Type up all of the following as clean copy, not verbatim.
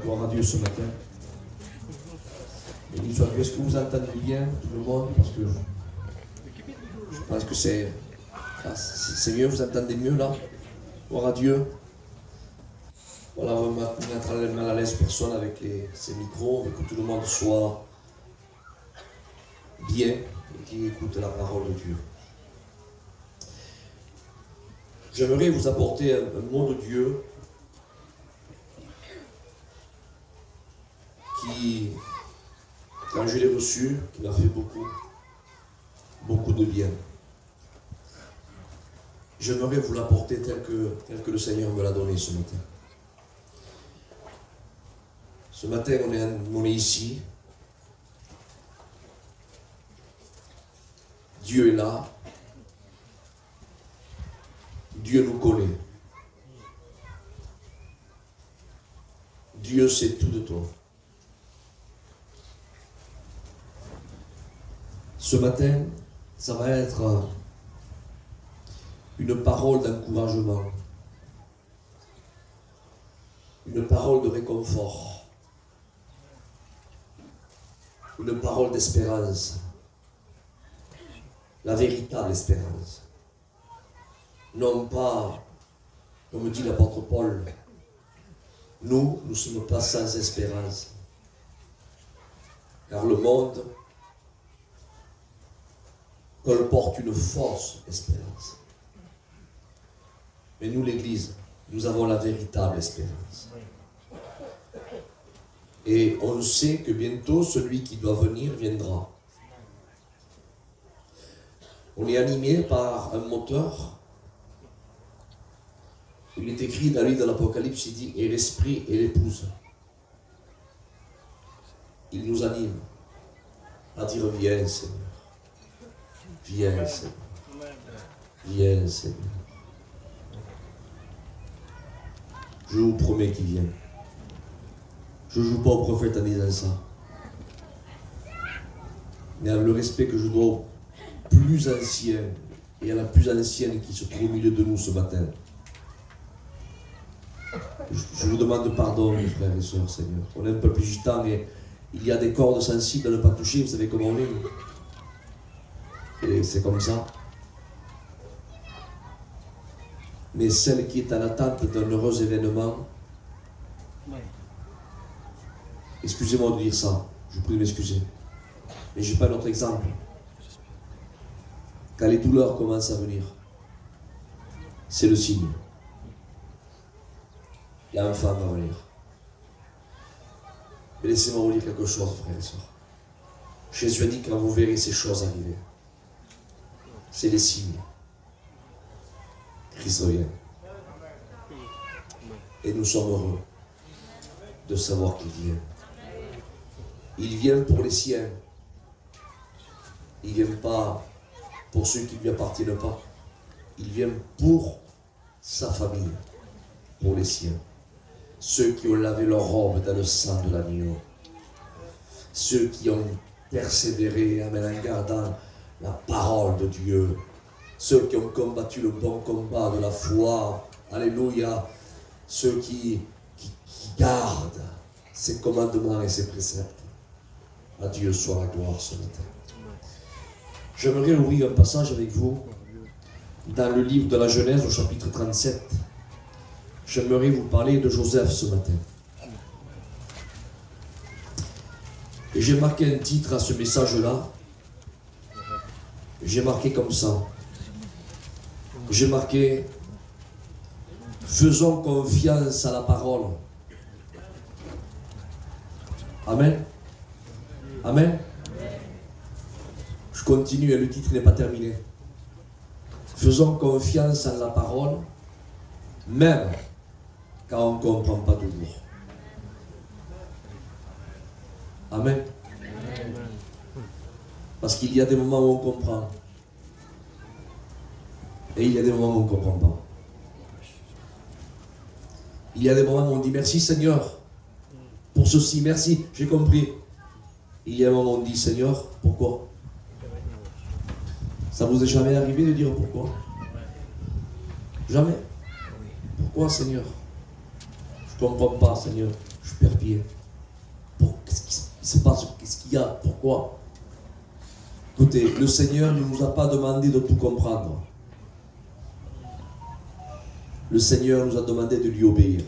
Gloire à Dieu ce matin. Béni soit Dieu. Est-ce que vous entendez bien tout le monde? Parce que je pense que c'est mieux, vous entendez mieux là. Gloire à Dieu. Voilà, on va mettre mal à l'aise personne avec ces micros. On veut que tout le monde soit bien et qui écoute la parole de Dieu. J'aimerais vous apporter un mot de Dieu qui, quand je l'ai reçu, m'a fait beaucoup de bien. J'aimerais vous l'apporter tel que le Seigneur me l'a donné ce matin. Ce matin, on est ici. Dieu est là. Dieu nous connaît. Dieu sait tout de toi. Ce matin, ça va être une parole d'encouragement, une parole de réconfort, une parole d'espérance, la véritable espérance. Non pas, comme dit l'apôtre Paul, nous ne sommes pas sans espérance, car le monde colporte une fausse espérance. Mais nous, l'Église, nous avons la véritable espérance. Et on sait que bientôt, celui qui doit venir viendra. On est animé par un moteur. Il est écrit dans le livre de l'Apocalypse, il dit « Et l'Esprit et l'Épouse ». Il nous anime à dire « Viens, Seigneur. Viens, Seigneur. Viens, Seigneur. » Je vous promets qu'il vient. Je ne joue pas au prophète en disant ça. Mais avec le respect que je dois au plus ancien et à la plus ancienne qui se trouve au milieu de nous ce matin. Je vous demande pardon, mes frères et sœurs, Seigneur. On est un peu plus gitan, mais il y a des cordes sensibles à ne pas toucher. Vous savez comment on est, nous. Et c'est comme ça. Mais celle qui est en attente d'un heureux événement, excusez-moi de dire ça, je vous prie de m'excuser, mais je n'ai pas d'autre exemple. Quand les douleurs commencent à venir, c'est le signe. L'enfant va venir. Mais laissez-moi vous dire quelque chose, frères et sœurs. Jésus a dit quand vous verrez ces choses arriver, c'est les signes. Christ revient. Et nous sommes heureux de savoir qu'il vient. Il vient pour les siens. Il ne vient pas pour ceux qui ne lui appartiennent pas. Il vient pour sa famille, pour les siens. Ceux qui ont lavé leur robe dans le sang de l'agneau. Ceux qui ont persévéré en gardant la parole de Dieu. Ceux qui ont combattu le bon combat de la foi. Alléluia. Ceux qui gardent ses commandements et ses préceptes. À Dieu soit la gloire ce matin. J'aimerais ouvrir un passage avec vous dans le livre de la Genèse au chapitre 37. J'aimerais vous parler de Joseph ce matin. Et j'ai marqué un titre à ce message-là. J'ai marqué comme ça. J'ai marqué « Faisons confiance à la parole ». Amen. Amen. Je continue et le titre n'est pas terminé. Faisons confiance à la parole, même quand on ne comprend pas toujours. Amen. Parce qu'il y a des moments où on comprend. Et il y a des moments où on ne comprend pas. Il y a des moments où on dit merci Seigneur pour ceci, merci, j'ai compris. Il y a un moment où on dit Seigneur, pourquoi? Ça vous est jamais arrivé de dire pourquoi? Jamais. Pourquoi Seigneur? Je ne comprends pas Seigneur. Je perds pied. Qu'est-ce qui se passe? Qu'est-ce qu'il y a? Pourquoi? Écoutez, le Seigneur ne nous a pas demandé de tout comprendre. Le Seigneur nous a demandé de lui obéir.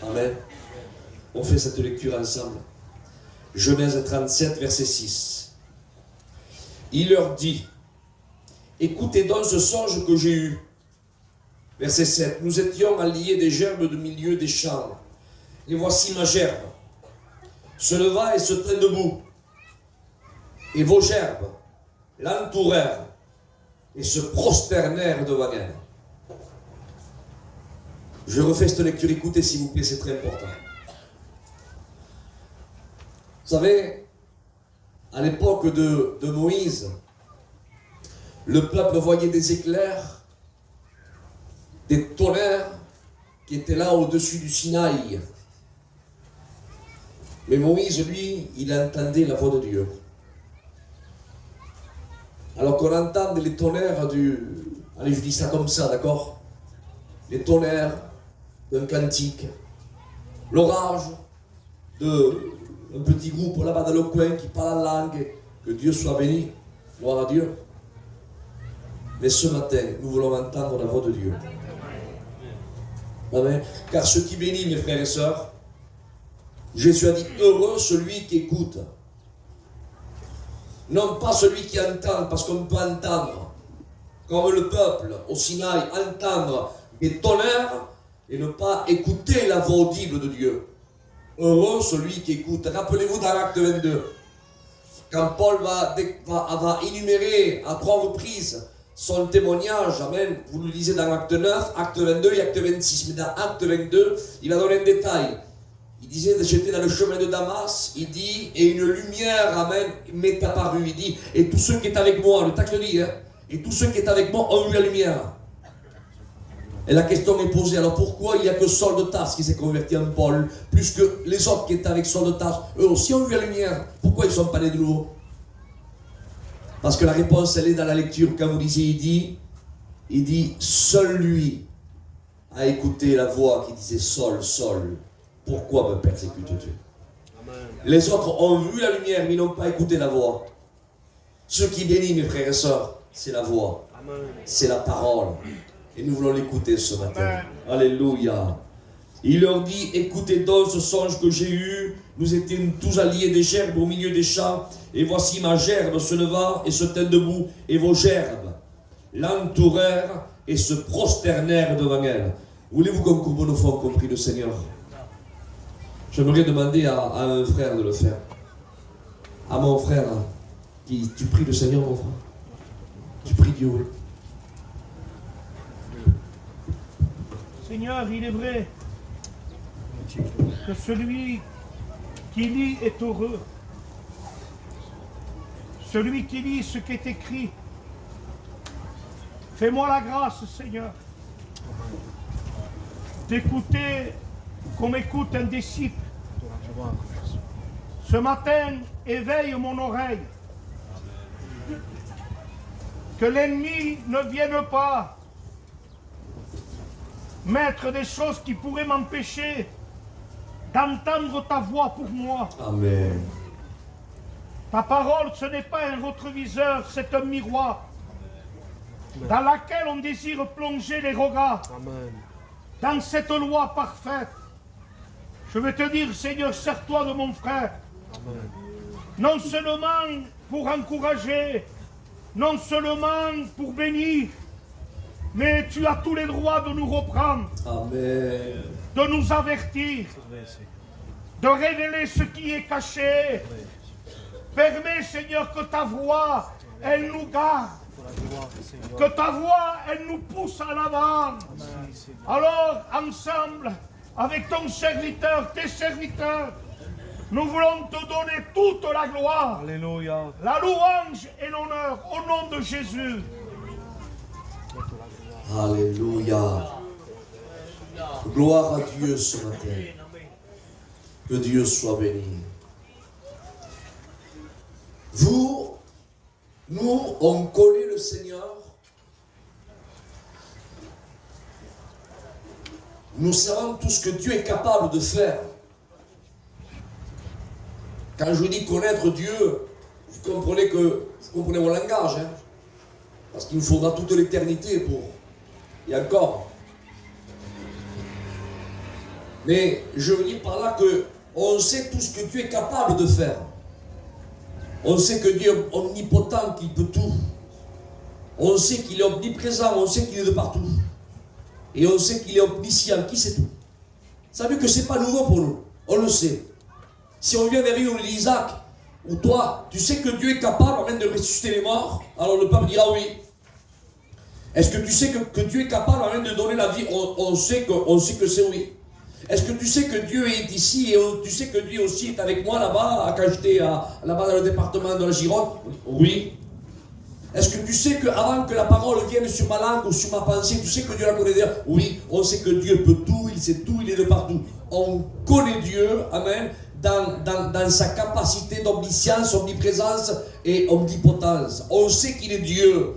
Amen. On fait cette lecture ensemble. Genèse 37, verset 6. Il leur dit, écoutez donc ce songe que j'ai eu. Verset 7. Nous étions alliés des gerbes de milieu des champs. Et voici ma gerbe se leva et se tint debout. Et vos gerbes l'entourèrent et se prosternèrent devant elle. Je refais cette lecture, écoutez s'il vous plaît, c'est très important. Vous savez, à l'époque de Moïse, le peuple voyait des éclairs, des tonnerres qui étaient là au-dessus du Sinaï. Mais Moïse, lui, il entendait la voix de Dieu. Alors qu'on entend les tonnerres allez, je dis ça comme ça, d'accord? Les tonnerres d'un cantique, l'orage d'un petit groupe là-bas dans le coin qui parle la langue, que Dieu soit béni, gloire à Dieu. Mais ce matin, nous voulons entendre la voix de Dieu. Amen. Car ce qui bénit, mes frères et sœurs, Jésus a dit, heureux celui qui écoute. Non pas celui qui entend, parce qu'on peut entendre, comme le peuple au Sinaï, entendre des tonnerres et ne pas écouter la voix audible de Dieu. Heureux celui qui écoute. Rappelez-vous dans l'acte 22, quand Paul va énumérer à 3 reprises son témoignage, amen, vous le lisez dans acte 9, acte 22 et acte 26, mais dans acte 22, il va donner un détail. Il disait, j'étais dans le chemin de Damas, il dit, et une lumière, amen, m'est apparue. Il dit, et tous ceux qui étaient avec moi, le texte dit, hein, et tous ceux qui étaient avec moi ont vu la lumière. Et la question est posée, alors pourquoi il n'y a que Saul de Tarse qui s'est converti en Paul, plus que les autres qui étaient avec Saul de Tarse, eux aussi ont vu la lumière. Pourquoi ils ne sont pas nés de nouveau? Parce que la réponse, elle est dans la lecture. Quand vous lisez, il dit, seul lui a écouté la voix qui disait, Saul, Saul, pourquoi me persécutes-tu? Les autres ont vu la lumière, mais ils n'ont pas écouté la voix. Ce qui bénit, mes frères et sœurs, c'est la voix. C'est la parole. Et nous voulons l'écouter ce matin. Amen. Alléluia. Il leur dit, écoutez donc ce songe que j'ai eu. Nous étions tous alliés des gerbes au milieu des champs. Et voici ma gerbe se leva et se tint debout. Et vos gerbes l'entourèrent et se prosternèrent devant elle. Voulez-vous qu'on courbe nos fronts, compris le Seigneur? J'aimerais demander à un frère de le faire. À mon frère. Tu pries le Seigneur, mon frère? Tu pries Dieu, oui. Seigneur, il est vrai que celui qui lit est heureux. Celui qui lit ce qui est écrit. Fais-moi la grâce, Seigneur, d'écouter comme écoute un disciple. Ce matin, éveille mon oreille. Que l'ennemi ne vienne pas mettre des choses qui pourraient m'empêcher d'entendre ta voix pour moi. Amen. Ta parole, ce n'est pas un rétroviseur, c'est un miroir dans laquelle on désire plonger les regards. Amen. Dans cette loi parfaite. Je veux te dire, Seigneur, sers-toi de mon frère. Amen. Non seulement pour encourager, non seulement pour bénir, mais tu as tous les droits de nous reprendre. Amen. De nous avertir, de révéler ce qui est caché. Permets, Seigneur, que ta voix, elle nous garde. Que ta voix, elle nous pousse à l'avant. Alors, ensemble, avec ton serviteur, tes serviteurs, nous voulons te donner toute la gloire. Alléluia. La louange et l'honneur au nom de Jésus. Alléluia. Gloire à Dieu ce matin. Que Dieu soit béni. Nous, on connaît le Seigneur nous savons tout ce que Dieu est capable de faire. Quand je dis connaître Dieu, vous comprenez mon langage, hein? Parce qu'il nous faudra toute l'éternité pour... Et encore. Mais je veux dire par là que on sait tout ce que Dieu est capable de faire. On sait que Dieu est omnipotent, qu'il peut tout. On sait qu'il est omniprésent, on sait qu'il est de partout. Et on sait qu'il est omniscient, qui sait tout. Vous savez que ce n'est pas nouveau pour nous, on le sait. Si on vient vers lui, on dit Isaac, ou toi, tu sais que Dieu est capable même de ressusciter les morts? Alors le pape dira oui. Est-ce que tu sais que Dieu est capable même de donner la vie? On sait que c'est oui. Est-ce que tu sais que Dieu est ici et tu sais que Dieu aussi est avec moi là-bas, quand j'étais là-bas dans le département de la Gironde? Oui. Est-ce que tu sais qu'avant que la parole vienne sur ma langue ou sur ma pensée, tu sais que Dieu la connaît déjà? Oui, on sait que Dieu peut tout, il sait tout, il est de partout. On connaît Dieu, amen, dans sa capacité d'omniscience, omniprésence et omnipotence. On sait qu'il est Dieu.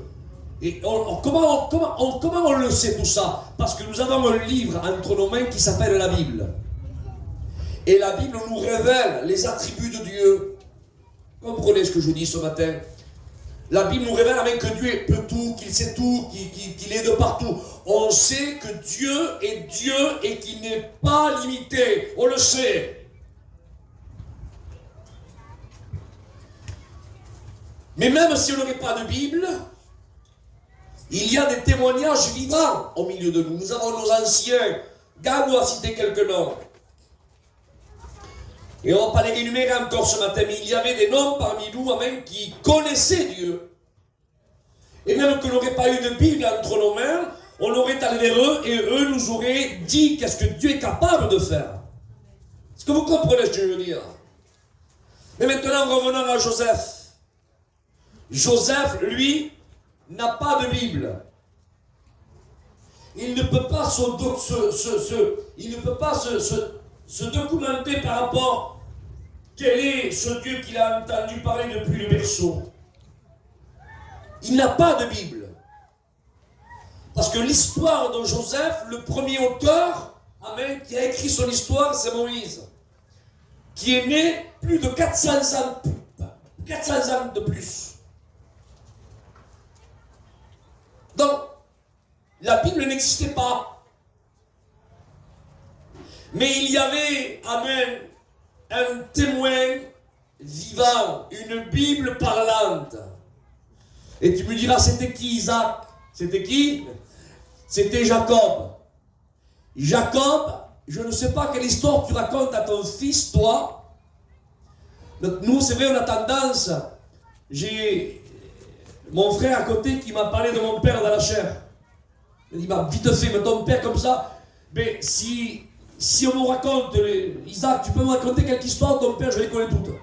Et comment on le sait tout ça? Parce que nous avons un livre entre nos mains qui s'appelle la Bible. Et la Bible nous révèle les attributs de Dieu. Comprenez ce que je dis ce matin? La Bible nous révèle avec que Dieu peut tout, qu'il sait tout, qu'il est de partout. On sait que Dieu est Dieu et qu'il n'est pas limité. On le sait. Mais même si on n'aurait pas de Bible, il y a des témoignages vivants au milieu de nous. Nous avons nos anciens. Gagou a cité quelques noms. Et on ne va pas les énumérer encore ce matin, mais il y avait des noms parmi nous même qui connaissaient Dieu. Et même que n'aurait pas eu de Bible entre nos mains, on aurait allé vers eux et eux nous auraient dit qu'est-ce que Dieu est capable de faire. Est-ce que vous comprenez ce que je veux dire? Mais maintenant revenons à Joseph. Joseph, lui, n'a pas de Bible. Il ne peut pas se documenter par rapport quel est ce Dieu qu'il a entendu parler depuis le berceau. Il n'a pas de Bible. Parce que l'histoire de Joseph, le premier auteur, amen, qui a écrit son histoire, c'est Moïse, qui est né plus de 400 ans de plus. Donc, la Bible n'existait pas. Mais il y avait, amen, un témoin vivant, une Bible parlante. Et tu me diras, c'était qui Isaac? C'était qui? C'était Jacob. Jacob, je ne sais pas quelle histoire tu racontes à ton fils, toi. Nous, c'est vrai, on a tendance. J'ai mon frère à côté qui m'a parlé de mon père dans la chair. Il m'a vite fait, mais ton père comme ça. Mais si on me raconte, Isaac, tu peux me raconter quelque histoire de ton père, je les connais toutes.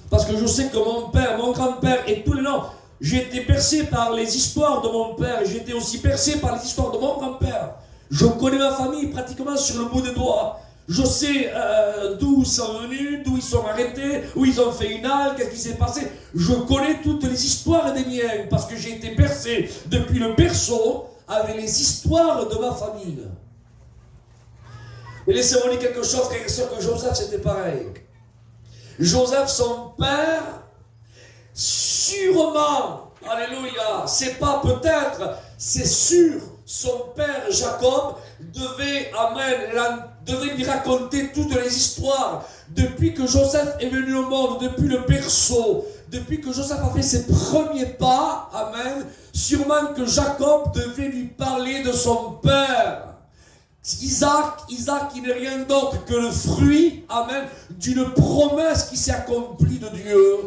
Parce que je sais que mon père, mon grand-père et tous les noms, j'ai été bercé par les histoires de mon père, j'ai été aussi bercé par les histoires de mon grand-père. Je connais ma famille pratiquement sur le bout des doigts. Je sais d'où ils sont venus, d'où ils sont arrêtés, où ils ont fait une halte, qu'est-ce qui s'est passé. Je connais toutes les histoires des miens parce que j'ai été bercé depuis le berceau avec les histoires de ma famille. Mais laissez-moi dire quelque chose, frère et soeur, que Joseph c'était pareil. Joseph, son père, sûrement, alléluia, c'est pas peut-être, c'est sûr, son père Jacob devait lui raconter toutes les histoires depuis que Joseph est venu au monde, depuis le berceau, depuis que Joseph a fait ses premiers pas, amen, sûrement que Jacob devait lui parler de son père. Isaac, qui n'est rien d'autre que le fruit, amen, d'une promesse qui s'est accomplie de Dieu.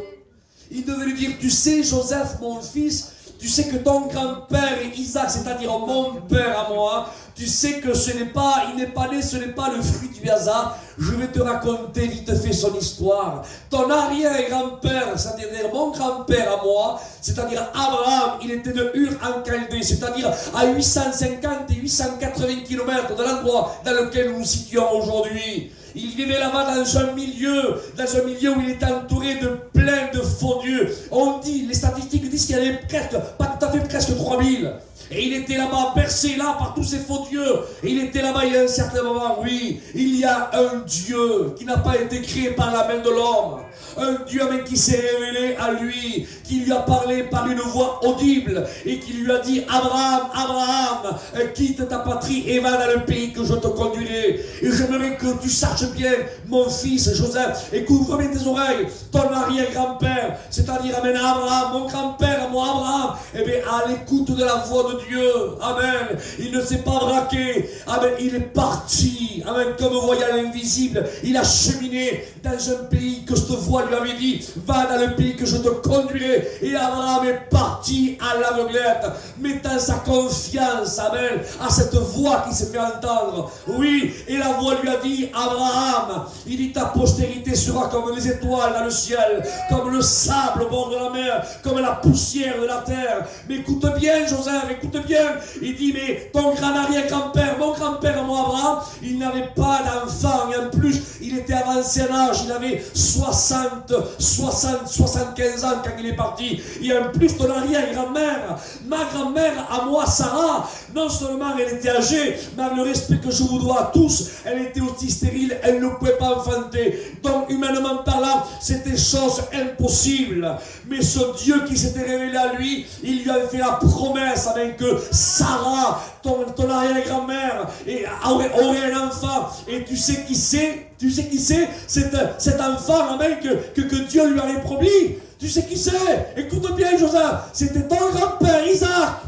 Il devait lui dire, tu sais Joseph, mon fils, tu sais que ton grand-père est Isaac, c'est-à-dire mon père à moi, tu sais que il n'est pas né, ce n'est pas le fruit du hasard. Je vais te raconter vite fait son histoire. Ton arrière-grand-père, c'est-à-dire mon grand-père à moi, c'est-à-dire Abraham, il était de Ur en Chaldée, c'est-à-dire à 850 et 880 km de l'endroit dans lequel nous nous situons aujourd'hui. Il vivait là-bas dans un milieu où il était entouré de plein de faux dieux. On dit, les statistiques disent qu'il y avait presque, pas tout à a fait presque 3000. Et il était là-bas, bercé là par tous ces faux dieux. Et il était là-bas, il y a un certain moment, oui, il y a un Dieu qui n'a pas été créé par la main de l'homme. Un Dieu qui s'est révélé à lui, qui lui a parlé par une voix audible et qui lui a dit: Abraham, Abraham, quitte ta patrie et va dans le pays que je te conduirai. Et j'aimerais que tu saches bien, mon fils Joseph, et couvre bien tes oreilles, ton arrière-grand-père, c'est-à-dire, amen, Abraham, mon grand-père, moi Abraham, eh bien, à l'écoute de la voix de Dieu, amen, il ne s'est pas braqué, amen, il est parti, amen, comme voyant l'invisible, il a cheminé dans un pays que cette voix lui avait dit: va dans le pays que je te conduirai. Et Abraham est parti à l'aveuglette, mettant sa confiance, amen, à cette voix qui s'est fait entendre. Oui, et la voix lui a dit: Abraham, il dit, ta postérité sera comme les étoiles dans le ciel, comme le sable au bord de la mer, comme la poussière de la terre. Mais écoute bien, Joseph, écoute bien. Il dit: mais ton grand arrière-grand-père, mon grand-père, moi Abraham, il n'avait pas d'enfant, et en plus, il était avancé en âge, il avait 75 ans quand il est parti. Et en plus, ton arrière-grand-mère, ma grand-mère, à moi, Sarah, non seulement elle était âgée, mais avec le respect que je vous dois à tous, elle était aussi stérile, elle ne pouvait pas enfanter. Donc, humainement parlant, c'était chose impossible. Mais ce Dieu qui s'était révélé à lui, il lui avait fait la promesse avec que Sarah, ton arrière-grand-mère, aurait un enfant. Et tu sais qui c'est? Tu sais qui c'est? Cet enfant, amen, que Dieu lui avait promis. Tu sais qui c'est? Écoute bien, Joseph. C'était ton grand-père, Isaac.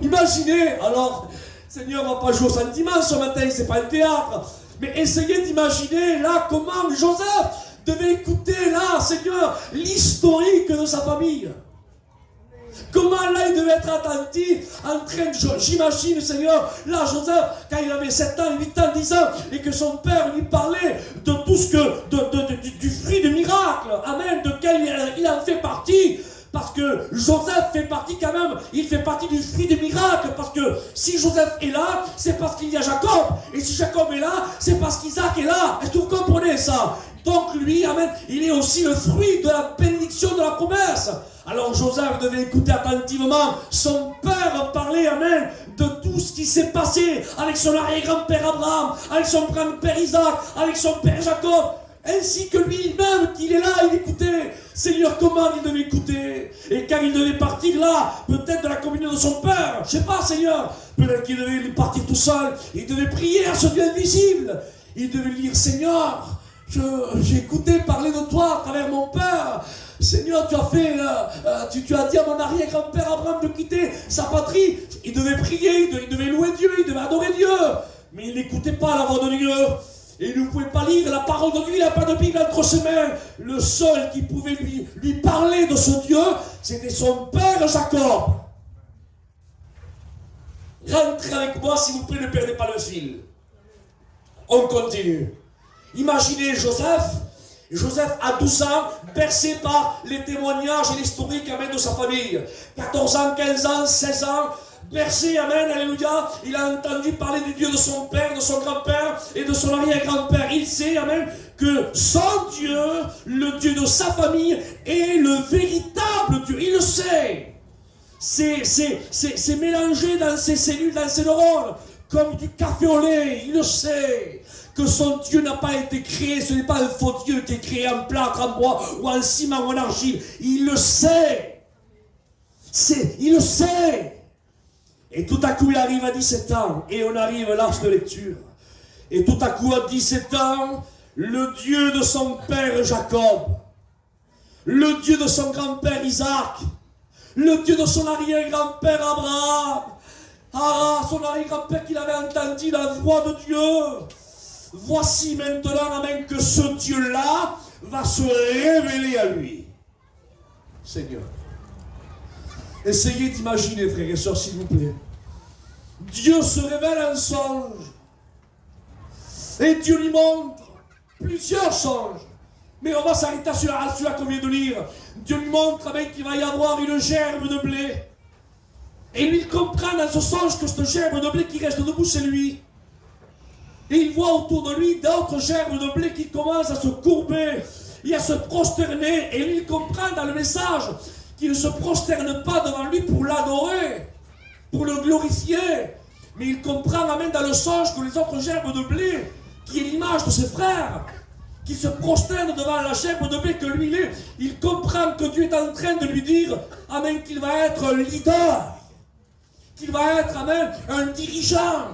Imaginez, alors, Seigneur, on ne va pas jouer au sentiment ce matin, c'est pas un théâtre. Mais essayez d'imaginer là comment Joseph devait écouter là, Seigneur, l'historique de sa famille. Comment là il devait être attentif, en train de, j'imagine, Seigneur, là Joseph, quand il avait 7 ans, 8 ans, 10 ans, et que son père lui parlait de tout ce que, du fruit du miracle, amen, de quel il en fait partie. Parce que Joseph fait partie quand même, il fait partie du fruit du miracle. Parce que si Joseph est là, c'est parce qu'il y a Jacob. Et si Jacob est là, c'est parce qu'Isaac est là. Est-ce que vous comprenez ça? Donc lui, amen, il est aussi le fruit de la bénédiction de la promesse. Alors Joseph devait écouter attentivement son père parler, amen, de tout ce qui s'est passé avec son arrière-grand-père Abraham, avec son grand-père Isaac, avec son père Jacob. Ainsi que lui-même, qu'il est là, il écoutait. Seigneur, comment il devait écouter? Et quand il devait partir là, peut-être de la communion de son père, je ne sais pas, Seigneur, peut-être qu'il devait partir tout seul, il devait prier à ce Dieu invisible. Il devait lui dire: Seigneur, j'ai écouté parler de toi à travers mon père. Seigneur, tu as fait, tu as dit à mon arrière-grand-père Abraham de quitter sa patrie. Il devait prier, il devait louer Dieu, il devait adorer Dieu. Mais il n'écoutait pas la voix de Dieu. Et il ne pouvait pas lire la parole de Dieu, il n'a pas de Bible entre ses mains. Le seul qui pouvait lui parler de ce Dieu, c'était son père Jacob. Rentrez avec moi, s'il vous plaît, ne perdez pas le fil. On continue. Imaginez Joseph a 12 ans, bercé par les témoignages et l'historique de sa famille. 14 ans, 15 ans, 16 ans, bercé, amen, alléluia, il a entendu parler du Dieu de son père, de son grand-père et de son arrière-grand-père. Il sait, amen, que son Dieu, le Dieu de sa famille, est le véritable Dieu. Il le sait. C'est mélangé dans ses cellules, dans ses neurones, comme du café au lait. Il le sait. Que son Dieu n'a pas été créé, ce n'est pas un faux Dieu qui est créé en plâtre, en bois, ou en ciment, ou en argile. Il le sait. Il le sait. Et tout à coup, il arrive à 17 ans, et on arrive à l'âge de lecture. Et tout à coup, à 17 ans, le Dieu de son père Jacob, le Dieu de son grand-père Isaac, le Dieu de son arrière-grand-père Abraham, son arrière-grand-père qu'il avait entendu la voix de Dieu. Voici maintenant, amen, que ce Dieu-là va se révéler à lui. Seigneur. Essayez d'imaginer, frères et sœurs, s'il vous plaît. Dieu se révèle en songe. Et Dieu lui montre plusieurs songes. Mais on va s'arrêter sur celui-là qu'on vient de lire. Dieu lui montre qu'il va y avoir une gerbe de blé. Et lui, il comprend dans ce songe que cette gerbe de blé qui reste debout, c'est lui. Et il voit autour de lui d'autres gerbes de blé qui commencent à se courber et à se prosterner. Et lui, il comprend dans le message qui ne se prosternent pas devant lui pour l'adorer, pour le glorifier. Mais il comprend, amen, dans le songe que les autres gerbes de blé, qui est l'image de ses frères, qui se prosternent devant la gerbe de blé que lui il est, il comprend que Dieu est en train de lui dire, amen, qu'il va être un leader, qu'il va être, amen, un dirigeant,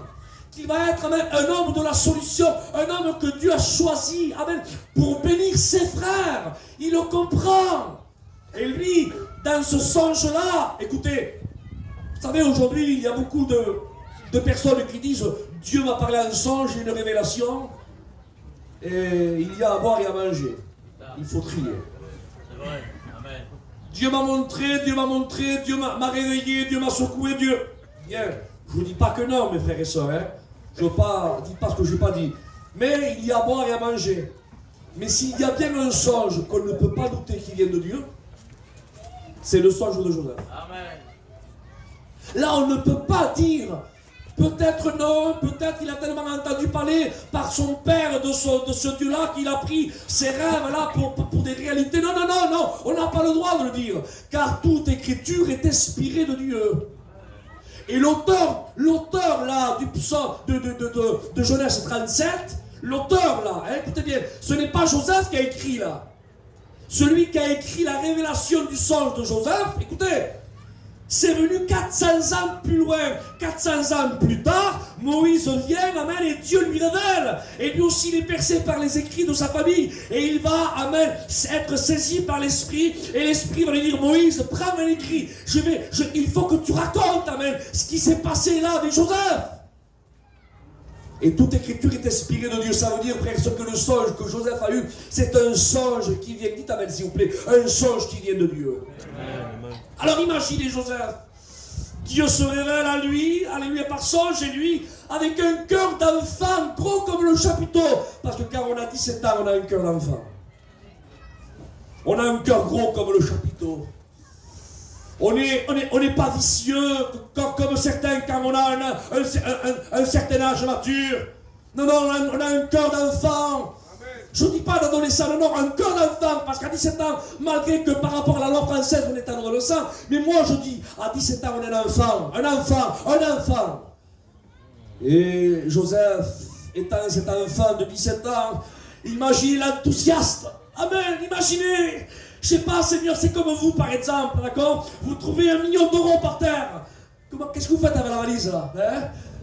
qu'il va être, amen, un homme de la solution, un homme que Dieu a choisi, amen, pour bénir ses frères. Il le comprend. Et lui, dans ce songe-là, écoutez, vous savez, aujourd'hui, il y a beaucoup de personnes qui disent « Dieu m'a parlé en songe, j'ai une révélation, et il y a à boire et à manger. Il faut trier. » C'est vrai. Amen. Dieu m'a montré, Dieu m'a réveillé, Dieu m'a secoué, Dieu... Bien, je ne vous dis pas que non, mes frères et sœurs, hein. Je ne dis pas ce que je n'ai pas dit. Mais il y a à boire et à manger. Mais s'il y a bien un songe qu'on ne peut pas douter qu'il vienne de Dieu, c'est le songe de Joseph. Amen. Là, on ne peut pas dire, peut-être non, peut-être qu'il a tellement entendu parler par son père de ce Dieu-là qu'il a pris ses rêves-là pour des réalités. Non, non, non, non, on n'a pas le droit de le dire, car toute écriture est inspirée de Dieu. Et l'auteur là du psaume de Genèse 37, l'auteur là, hein, écoutez bien, ce n'est pas Joseph qui a écrit là. Celui qui a écrit la révélation du songe de Joseph, écoutez, c'est venu 400 ans plus loin, 400 ans plus tard, Moïse vient, amen, et Dieu lui révèle. Et lui aussi, il est percé par les écrits de sa famille. Et il va, amen, être saisi par l'Esprit. Et l'Esprit va lui dire, Moïse, prends un écrit. Il faut que tu racontes, amen, ce qui s'est passé là avec Joseph. Et toute écriture est inspirée de Dieu. Ça veut dire, frère, ce que le songe que Joseph a eu, c'est un songe qui vient, dites amen s'il vous plaît, un songe qui vient de Dieu. Amen. Alors imaginez Joseph. Dieu se révèle à lui par songe, et lui, avec un cœur d'enfant, gros comme le chapiteau. Parce que quand on a 17 ans, on a un cœur d'enfant. On a un cœur gros comme le chapiteau. On n'est pas vicieux comme certains quand on a un certain âge mature. Non, non, on a un cœur d'enfant. Je ne dis pas d'adolescent, non, un cœur d'enfant, parce qu'à 17 ans, malgré que par rapport à la loi française, on est un adolescent, mais moi je dis, à 17 ans, on est un enfant. Et Joseph, étant cet enfant de 17 ans, imaginez l'enthousiaste. Amen, imaginez. Je ne sais pas, Seigneur, c'est comme vous, par exemple, d'accord? Vous trouvez 1 million d'euros par terre. Qu'est-ce que vous faites avec la valise, là, hein?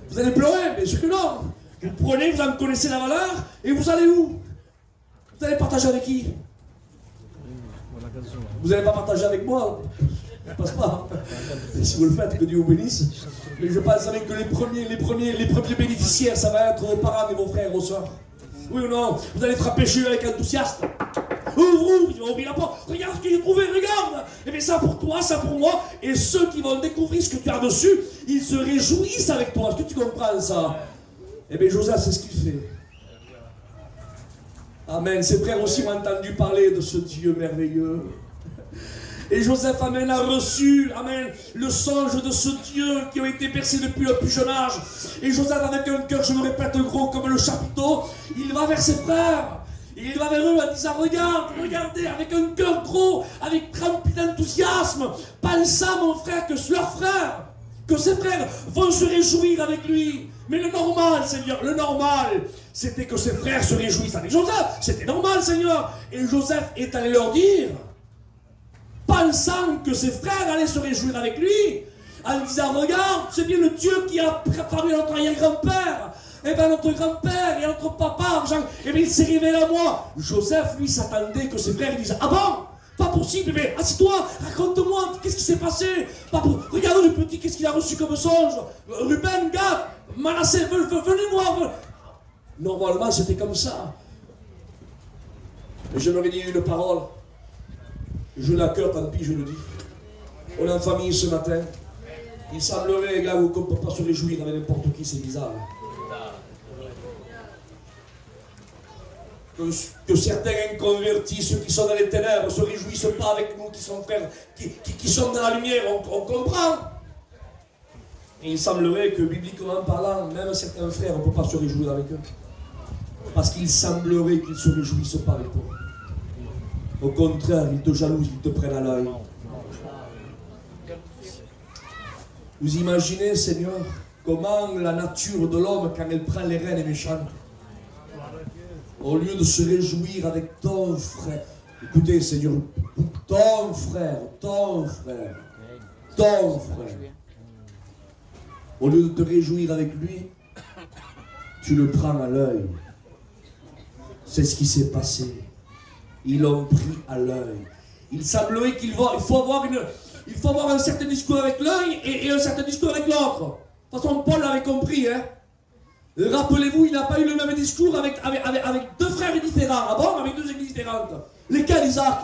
Vous allez pleurer, mais c'est que non. Vous prenez, vous en connaissez la valeur, et vous allez où? Vous allez partager avec qui? Vous n'allez pas partager avec moi? Je ne passe pas. Et si vous le faites, que Dieu vous bénisse. Mais je pense avec que les premiers bénéficiaires, ça va être vos parents et vos frères, vos soeurs. Oui ou non? Vous allez frapper chez eux avec enthousiasme. Ouvre, ils vont ouvrir la porte. Regarde ce que j'ai trouvé, regarde. Et bien ça pour toi, ça pour moi. Et ceux qui vont découvrir ce que tu as dessus, ils se réjouissent avec toi. Est-ce que tu comprends ça? Eh bien Joseph, c'est ce qu'il fait. Amen. Ses frères aussi ont entendu parler de ce Dieu merveilleux. Et Joseph, amen, a reçu, amen, le songe de ce Dieu qui a été percé depuis le plus jeune âge. Et Joseph, avec un cœur, je me répète, gros comme le chapiteau, il va vers ses frères. Et il va vers eux en disant, regardez, avec un cœur gros, avec rempli d'enthousiasme, pensant, mon frère, que leurs frères, que ses frères vont se réjouir avec lui. Mais le normal, Seigneur, le normal, c'était que ses frères se réjouissent avec Joseph. C'était normal, Seigneur. Et Joseph est allé leur dire, pensant que ses frères allaient se réjouir avec lui, en disant, regarde, c'est bien le Dieu qui a préparé notre arrière-grand-père. Eh bien, notre grand-père et notre papa, eh bien, il s'est révélé à moi. Joseph, lui, s'attendait que ses frères disent, ah bon? Pas possible, mais assis-toi, raconte-moi, qu'est-ce qui s'est passé? Regarde le petit, qu'est-ce qu'il a reçu comme songe? Ruben, Gad, Manassé, venez voir. Normalement, c'était comme ça. Mais je leur ai dit une parole. Je l'ai à cœur, tant pis, je le dis. On est en famille ce matin. Il semblerait, gars, qu'on ne peut pas se réjouir avec n'importe qui, c'est bizarre. Que certains inconvertis, ceux qui sont dans les ténèbres, ne se réjouissent pas avec nous, qui sont frères, qui sont dans la lumière, on comprend. Et il semblerait que, bibliquement parlant, même certains frères, on ne peut pas se réjouir avec eux. Parce qu'il semblerait qu'ils ne se réjouissent pas avec toi. Au contraire, ils te jalousent, ils te prennent à l'œil. Vous imaginez, Seigneur, comment la nature de l'homme, quand elle prend les rênes, est méchante. Au lieu de se réjouir avec ton frère. Écoutez, Seigneur, ton frère. Au lieu de te réjouir avec lui, tu le prends à l'œil. C'est ce qui s'est passé. Ils l'ont pris à l'œil. Il semblerait qu'il faut avoir un certain discours avec l'œil et un certain discours avec l'autre. De toute façon, Paul l'avait compris. Hein? Rappelez-vous, il n'a pas eu le même discours avec deux frères différents. Ah bon? Avec deux églises différentes. Lesquels, Isaac?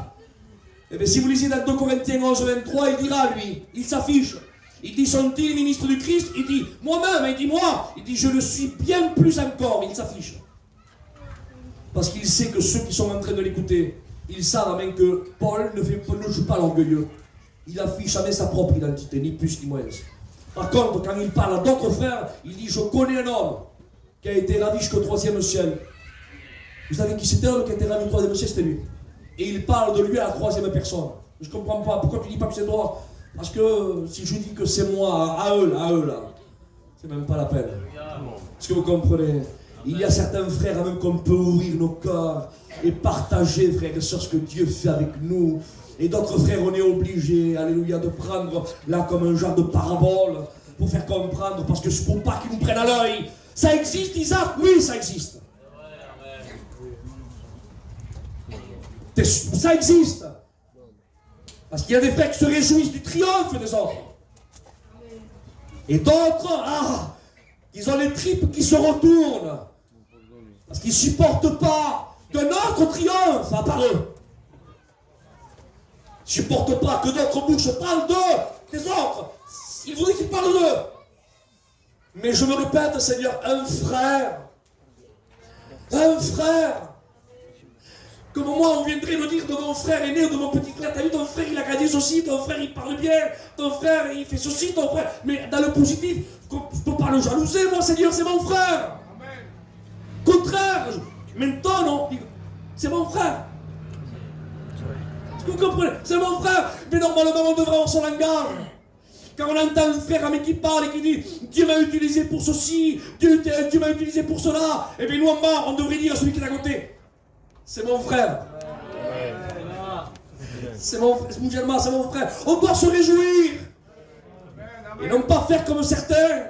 Eh bien, si vous lisez dans 2 Corinthiens 11, 23, il dira, lui, il s'affiche. Il dit, sont-ils ministres du Christ? Il dit, moi-même, il dit, moi. Il dit, je le suis bien plus encore. Il s'affiche. Parce qu'il sait que ceux qui sont en train de l'écouter, ils savent même que Paul ne joue pas l'orgueilleux. Il affiche jamais sa propre identité, ni plus ni moins. Par contre, quand il parle à d'autres frères, il dit, je connais un homme qui a été ravi jusqu'au 3e ciel. Vous savez qui c'était, l'homme qui a été ravi au 3e ciel? C'était lui. Et il parle de lui à la 3e personne. Je ne comprends pas. Pourquoi tu ne dis pas que c'est toi? Parce que si je dis que c'est moi, à eux là, c'est même pas la peine. Est-ce que vous comprenez? Il y a certains frères même qu'on peut ouvrir nos cœurs et partager, frères et sœurs, ce que Dieu fait avec nous. Et d'autres frères, on est obligés, alléluia, de prendre là comme un genre de parabole pour faire comprendre, parce que c'est pour pas qu'ils nous prennent à l'œil. Ça existe, Isaac? Oui, ça existe. Ça existe. Parce qu'il y a des frères qui se réjouissent du triomphe des autres. Et d'autres, ils ont les tripes qui se retournent. Parce qu'ils ne supportent pas que notre triomphe, à part eux. Ils ne supportent pas que d'autres bouches parlent d'eux, des autres. Ils voudraient qu'ils parlent d'eux. Mais je me répète, Seigneur, un frère, comme moi, on viendrait me dire de mon frère aîné ou de mon petit frère, t'as vu ton frère, il a gagné ceci, ton frère, il parle bien, ton frère, il fait ceci, ton frère. Mais dans le positif, je ne peux pas le jalouser, moi, Seigneur, c'est mon frère. Contraire, maintenant, non, c'est mon frère. Est-ce que vous comprenez? C'est mon frère. Mais normalement, on devrait avoir son langage. Quand on entend un frère qui parle et qui dit Dieu m'a utilisé pour ceci, Dieu m'a utilisé pour cela, et bien nous en bas, on devrait dire à celui qui est à côté, c'est mon frère. C'est mon frère. On doit se réjouir. Et non pas faire comme certains.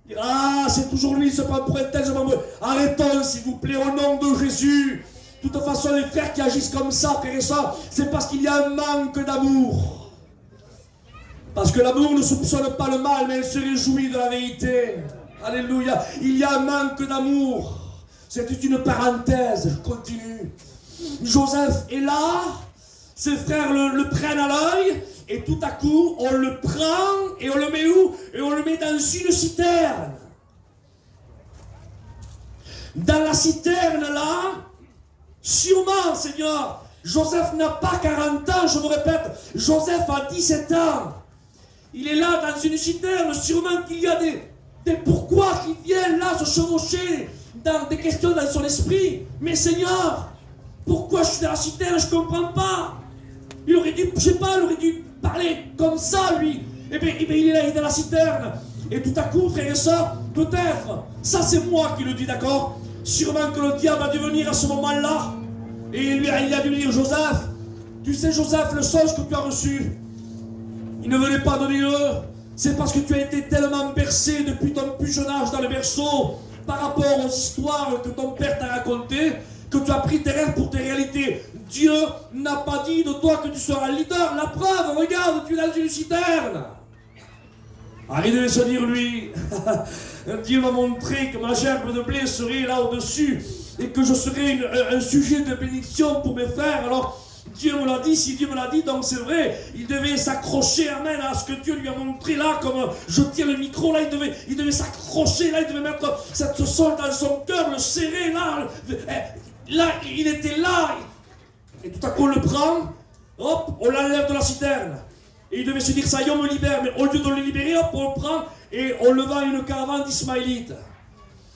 Dire, c'est toujours lui, c'est pas pour un tel, c'est pas pour... Arrêtons, s'il vous plaît, au nom de Jésus. De toute façon, les frères qui agissent comme ça, frères et sœurs, c'est parce qu'il y a un manque d'amour. Parce que l'amour ne soupçonne pas le mal, mais il se réjouit de la vérité. Alléluia. Il y a un manque d'amour. C'était une parenthèse, je continue. Joseph est là, ses frères le prennent à l'œil, et tout à coup, on le prend, et on le met où? Et on le met dans une citerne. Dans la citerne, là, sûrement, Seigneur, Joseph n'a pas 40 ans, je me répète, Joseph a 17 ans. Il est là dans une citerne, sûrement qu'il y a des pourquoi qui viennent là se chevaucher dans des questions dans son esprit. Mais Seigneur, pourquoi je suis dans la citerne? Je ne comprends pas. Il aurait dû, je sais pas, il aurait dû parler comme ça, lui. Eh bien, il est là, il est dans la citerne. Et tout à coup, frères et sœurs, peut-être, ça c'est moi qui le dis, d'accord? Sûrement que le diable a dû venir à ce moment-là. Et il a dû lui dire, Joseph, tu sais, Joseph, le songe que tu as reçu, il ne venait pas de Dieu. C'est parce que tu as été tellement bercé depuis ton plus jeune âge dans le berceau par rapport aux histoires que ton père t'a racontées, que tu as pris tes rêves pour tes réalités. Dieu n'a pas dit de toi que tu seras leader. La preuve, regarde, tu es dans une citerne. Il devait se dire, lui, Dieu m'a montré que ma gerbe de blé serait là au-dessus et que je serais un sujet de bénédiction pour mes frères. Alors, Dieu me l'a dit, si Dieu me l'a dit, donc c'est vrai. Il devait s'accrocher, amen, à ce que Dieu lui a montré là, comme je tiens le micro, là, il devait s'accrocher, là, il devait mettre cette sonde dans son cœur, le serrer, là. Là, il était là. Et tout à coup, on le prend, hop, on l'enlève de la citerne. Et il devait se dire, ça y est, on me libère. Mais au lieu de le libérer, hop, on le prend et on le vend à une caravane d'Ismaélites.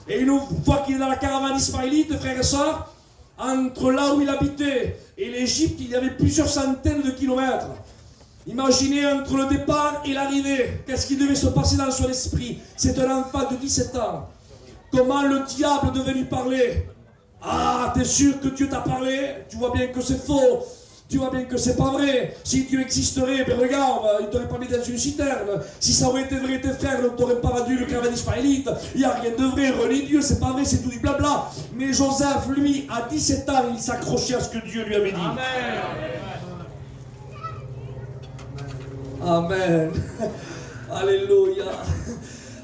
Et une fois qu'il est dans la caravane d'Ismaélites, frères et sœurs, entre là où il habitait et l'Égypte, il y avait plusieurs centaines de kilomètres. Imaginez entre le départ et l'arrivée, qu'est-ce qui devait se passer dans son esprit. C'est un enfant de 17 ans. Comment le diable devait lui parler? Ah, t'es sûr que Dieu t'a parlé? Tu vois bien que c'est faux. Tu vois bien que c'est pas vrai. Si Dieu existerait, ben regarde, il t'aurait pas mis dans une citerne. Si ça aurait été vrai, tes frères ne t'auraient pas vendu le caravane ismaélite. Il n'y a rien de vrai, relie Dieu, c'est pas vrai, c'est tout du blabla. Mais Joseph, lui, à 17 ans, il s'accrochait à ce que Dieu lui avait dit. Amen. Alléluia.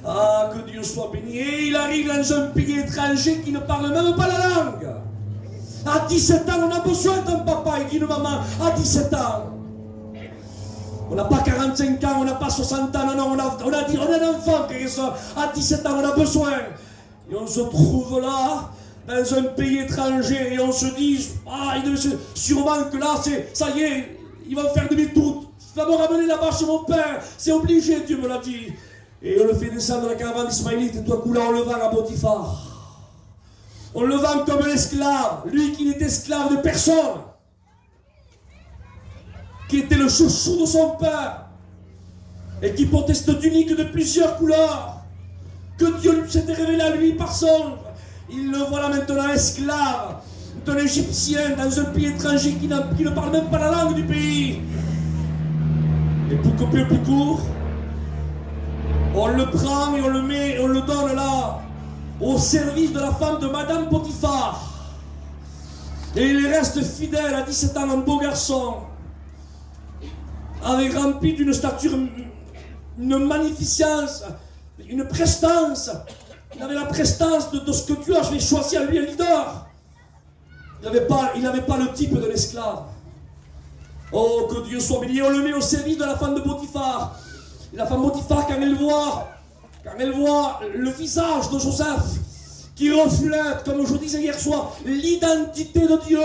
Ah, que Dieu soit béni. Et il arrive dans un pays étranger qui ne parle même pas la langue. À 17 ans, on a besoin d'un papa et d'une maman. À 17 ans. On n'a pas 45 ans, on n'a pas 60 ans. Non, on a un enfant, frère et soeur. À 17 ans, on a besoin. Et on se trouve là, dans un pays étranger, et on se dit, ah, sûrement que là, ça y est, il va me faire demi-tour. Il va me ramener là-bas chez mon père. C'est obligé, Dieu me l'a dit. Et on le fait descendre dans la caravane d'Ismaélite, et tout à coup là, on le vend à Potiphar. On le vend comme un esclave, lui qui n'était esclave de personne, qui était le chouchou de son père, et qui portait cette tunique de plusieurs couleurs, que Dieu s'était révélé à lui par songe. Il le voilà maintenant esclave d'un Égyptien dans un pays étranger qui ne parle même pas la langue du pays. Et pour couper plus court, on le prend et on le met et on le donne là, au service de la femme de Madame Potiphar. Et il reste fidèle à 17 ans, un beau garçon, avec rempli d'une stature, une magnificence, une prestance. Il avait la prestance de ce que Dieu avait choisi à lui, un leader. Il n'avait pas le type de l'esclave. Oh, que Dieu soit béni. On le met au service de la femme de Potiphar. Et la femme Potiphar, quand elle voit le visage de Joseph, qui reflète, comme je disais hier soir, l'identité de Dieu,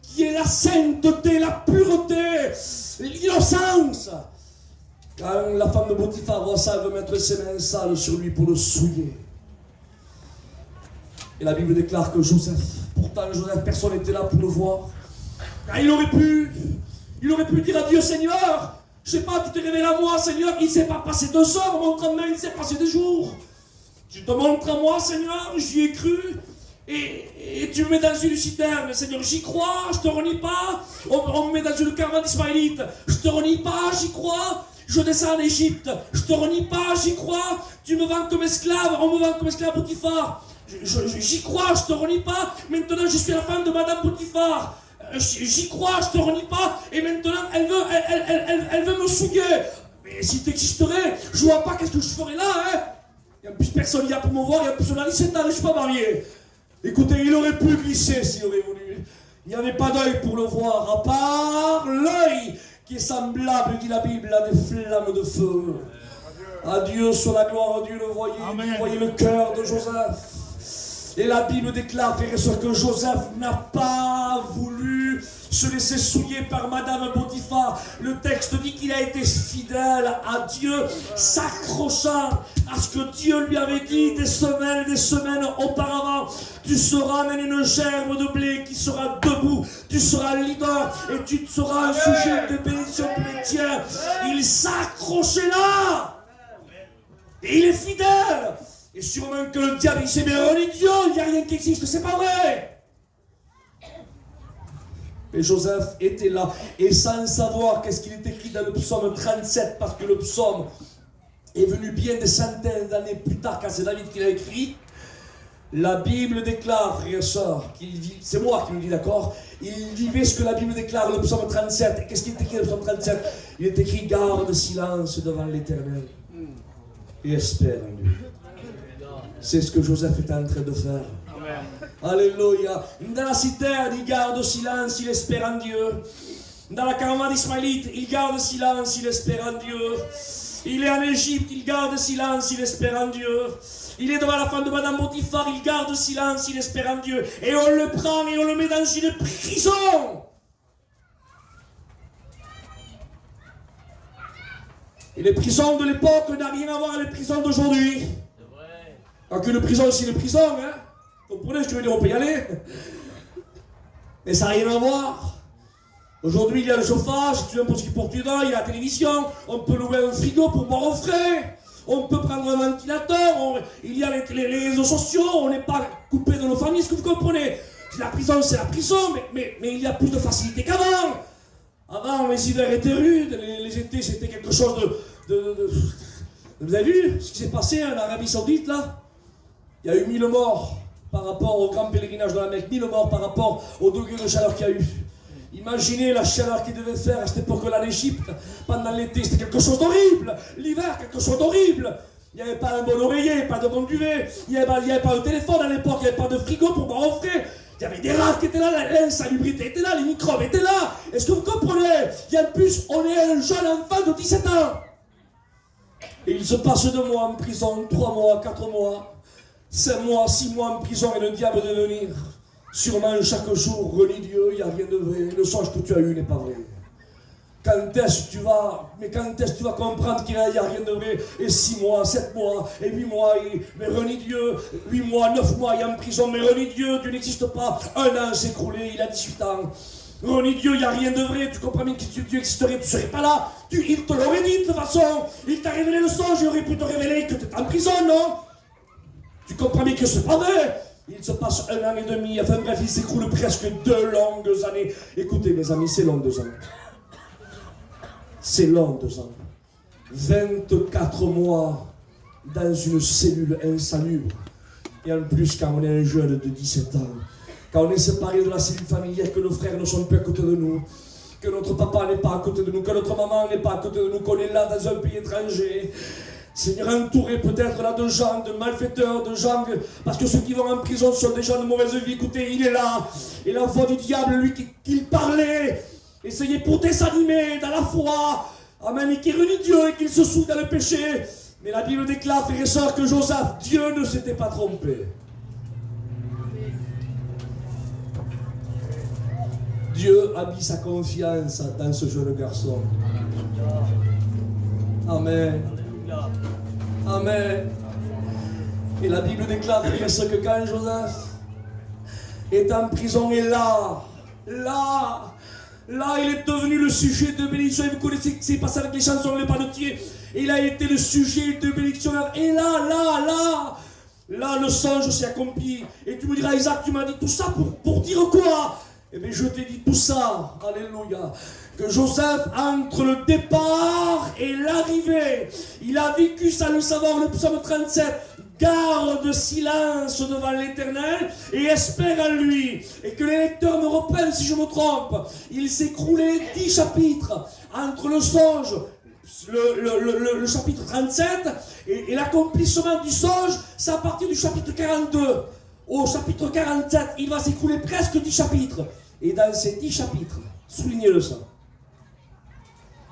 qui est la sainteté, la pureté, l'innocence. Quand la femme de Potiphar voit ça, elle veut mettre ses mains sales sur lui pour le souiller. Et la Bible déclare que Joseph, pourtant Joseph, personne n'était là pour le voir. Car il aurait pu dire à Dieu, Seigneur, je sais pas, tu t'es révélé à moi, Seigneur, il ne s'est pas passé 2 heures, montre-moi, il s'est passé des jours. Tu te montres à moi, Seigneur, j'y ai cru, et tu me mets dans une citerne, Seigneur, j'y crois, je te renie pas, on me met dans une caravane d'Ismaélite, je te renie pas, j'y crois, je descends en Égypte, je te renie pas, j'y crois, tu me vends comme esclave, on me vend comme esclave à Potiphar, j'y crois, je te renie pas, maintenant je suis la femme de Madame Potiphar. J'y crois, je te renie pas, et maintenant elle veut me souiller. Mais si tu existerais, je vois pas qu'est-ce que je ferais là, hein. Et en plus personne n'y a pour me voir, et en plus on a 17 ans, je suis pas marié. Écoutez, il aurait pu glisser s'il aurait voulu. Il n'y avait pas d'œil pour le voir, à part l'œil qui est semblable, dit la Bible, à des flammes de feu. À Dieu soit la gloire, Dieu le voyait, Dieu voyait le cœur de Joseph. Et la Bible déclare, frères et sœurs, que Joseph n'a pas voulu se laisser souiller par Madame Potiphar. Le texte dit qu'il a été fidèle à Dieu, s'accrochant à ce que Dieu lui avait dit des semaines auparavant. Tu seras même une germe de blé qui sera debout. Tu seras leader et tu seras un sujet de bénédiction pour les tiens. Il s'accrochait là. Et il est fidèle. Et sûrement que le diable, il s'est bien renie Dieu, il n'y a rien qui existe, c'est pas vrai. Et Joseph était là, et sans savoir qu'est-ce qu'il est écrit dans le psaume 37, parce que le psaume est venu bien des centaines d'années plus tard, quand c'est David qui l'a écrit. La Bible déclare, frères et sœurs, c'est moi qui le dis, d'accord, il vivait ce que la Bible déclare, le psaume 37. Et qu'est-ce qu'il est écrit dans le psaume 37? Il est écrit, garde silence devant l'Éternel, et espère en lui. C'est ce que Joseph est en train de faire. Amen. Alléluia. Dans la citerne, il garde silence, il espère en Dieu. Dans la caravane d'Ismaélite, il garde silence, il espère en Dieu. Il est en Égypte, il garde silence, il espère en Dieu. Il est devant la femme de Madame Potiphar, il garde silence, il espère en Dieu. Et on le prend et on le met dans une prison. Et les prisons de l'époque n'ont rien à voir avec les prisons d'aujourd'hui. Alors qu'une prison, c'est une prison, hein. Vous comprenez ce que je veux dire, on peut y aller. Mais ça n'a rien à voir. Aujourd'hui, il y a le chauffage, tu viens pour ce qui porte dedans, il y a la télévision, on peut louer un frigo pour boire au frais, on peut prendre un ventilateur, il y a les réseaux sociaux, on n'est pas coupé de nos familles, est-ce que vous comprenez? La prison, c'est la prison, mais il y a plus de facilité qu'avant. Avant, les hivers étaient rudes, les étés, c'était quelque chose de... Vous avez vu ce qui s'est passé en Arabie Saoudite, là? Il y a eu 1000 morts par rapport au grand pèlerinage de la Mecque, 1000 morts par rapport au degré de chaleur qu'il y a eu. Imaginez la chaleur qu'il devait faire à cette époque-là en Égypte. Pendant l'été, c'était quelque chose d'horrible. L'hiver, quelque chose d'horrible. Il n'y avait pas un bon oreiller, pas de bon duvet. Il n'y avait pas de téléphone à l'époque, il n'y avait pas de frigo pour boire au frais. Il y avait des rats qui étaient là, l'insalubrité était là, les microbes étaient là. Est-ce que vous comprenez? Et en plus, on est un jeune enfant de 17 ans. Et il se passe 2 mois en prison, 3 mois, 4 mois, 5 mois, 6 mois en prison et le diable de venir. Sûrement chaque jour, renie Dieu, il n'y a rien de vrai. Le songe que tu as eu n'est pas vrai. Quand est-ce que tu vas comprendre qu'il n'y a rien de vrai? Et 6 mois, 7 mois, et 8 mois, mais renie Dieu, 8 mois, 9 mois, il est en prison, mais renie Dieu, Dieu n'existe pas. 1 an s'est écroulé, il a 18 ans. Renie Dieu, il n'y a rien de vrai, tu comprends bien que si Dieu existerait, tu ne serais pas là. Il te l'aurait dit de toute façon. Il t'a révélé le songe, il aurait pu te révéler que tu es en prison, non? Tu comprends bien que c'est pas vrai. Il se passe 1 an et demi, enfin bref, il s'écroule presque 2 longues années. Écoutez mes amis, c'est long 2 ans. C'est long 2 ans. 24 mois dans une cellule insalubre. Et en plus, quand on est un jeune de 17 ans, quand on est séparé de la cellule familière, que nos frères ne sont plus à côté de nous, que notre papa n'est pas à côté de nous, que notre maman n'est pas à côté de nous, qu'on est là dans un pays étranger. Seigneur, entouré peut-être là de gens, de malfaiteurs, de gens, parce que ceux qui vont en prison sont des gens de mauvaise vie. Écoutez, il est là. Et la voix du diable, lui, qu'il parlait, essayait pour désanimer dans la foi. Amen. Et qu'il renie Dieu et qu'il se soude dans le péché. Mais la Bible déclare, frères et sœurs, que Joseph, Dieu ne s'était pas trompé. Dieu a mis sa confiance dans ce jeune garçon. Amen. Amen. Et la Bible déclare que quand Joseph est en prison et là, il est devenu le sujet de bénédiction. Et vous connaissez ce qui s'est passé avec les chansons, les panetiers. Il a été le sujet de bénédiction. Et là, le songe s'est accompli. Et tu me diras, Isaac, tu m'as dit tout ça pour dire quoi? Eh bien, je t'ai dit tout ça, alléluia, que Joseph, entre le départ et l'arrivée, il a vécu, ça le savoir, le psaume 37, garde silence devant l'Éternel et espère en lui. Et que les lecteurs me reprennent si je me trompe. Il s'est écroulé 10 chapitres entre le songe, le chapitre 37 et l'accomplissement du songe, c'est à partir du chapitre 42. Au chapitre 47, il va s'écouler presque 10 chapitres. Et dans ces 10 chapitres, soulignez-le ça.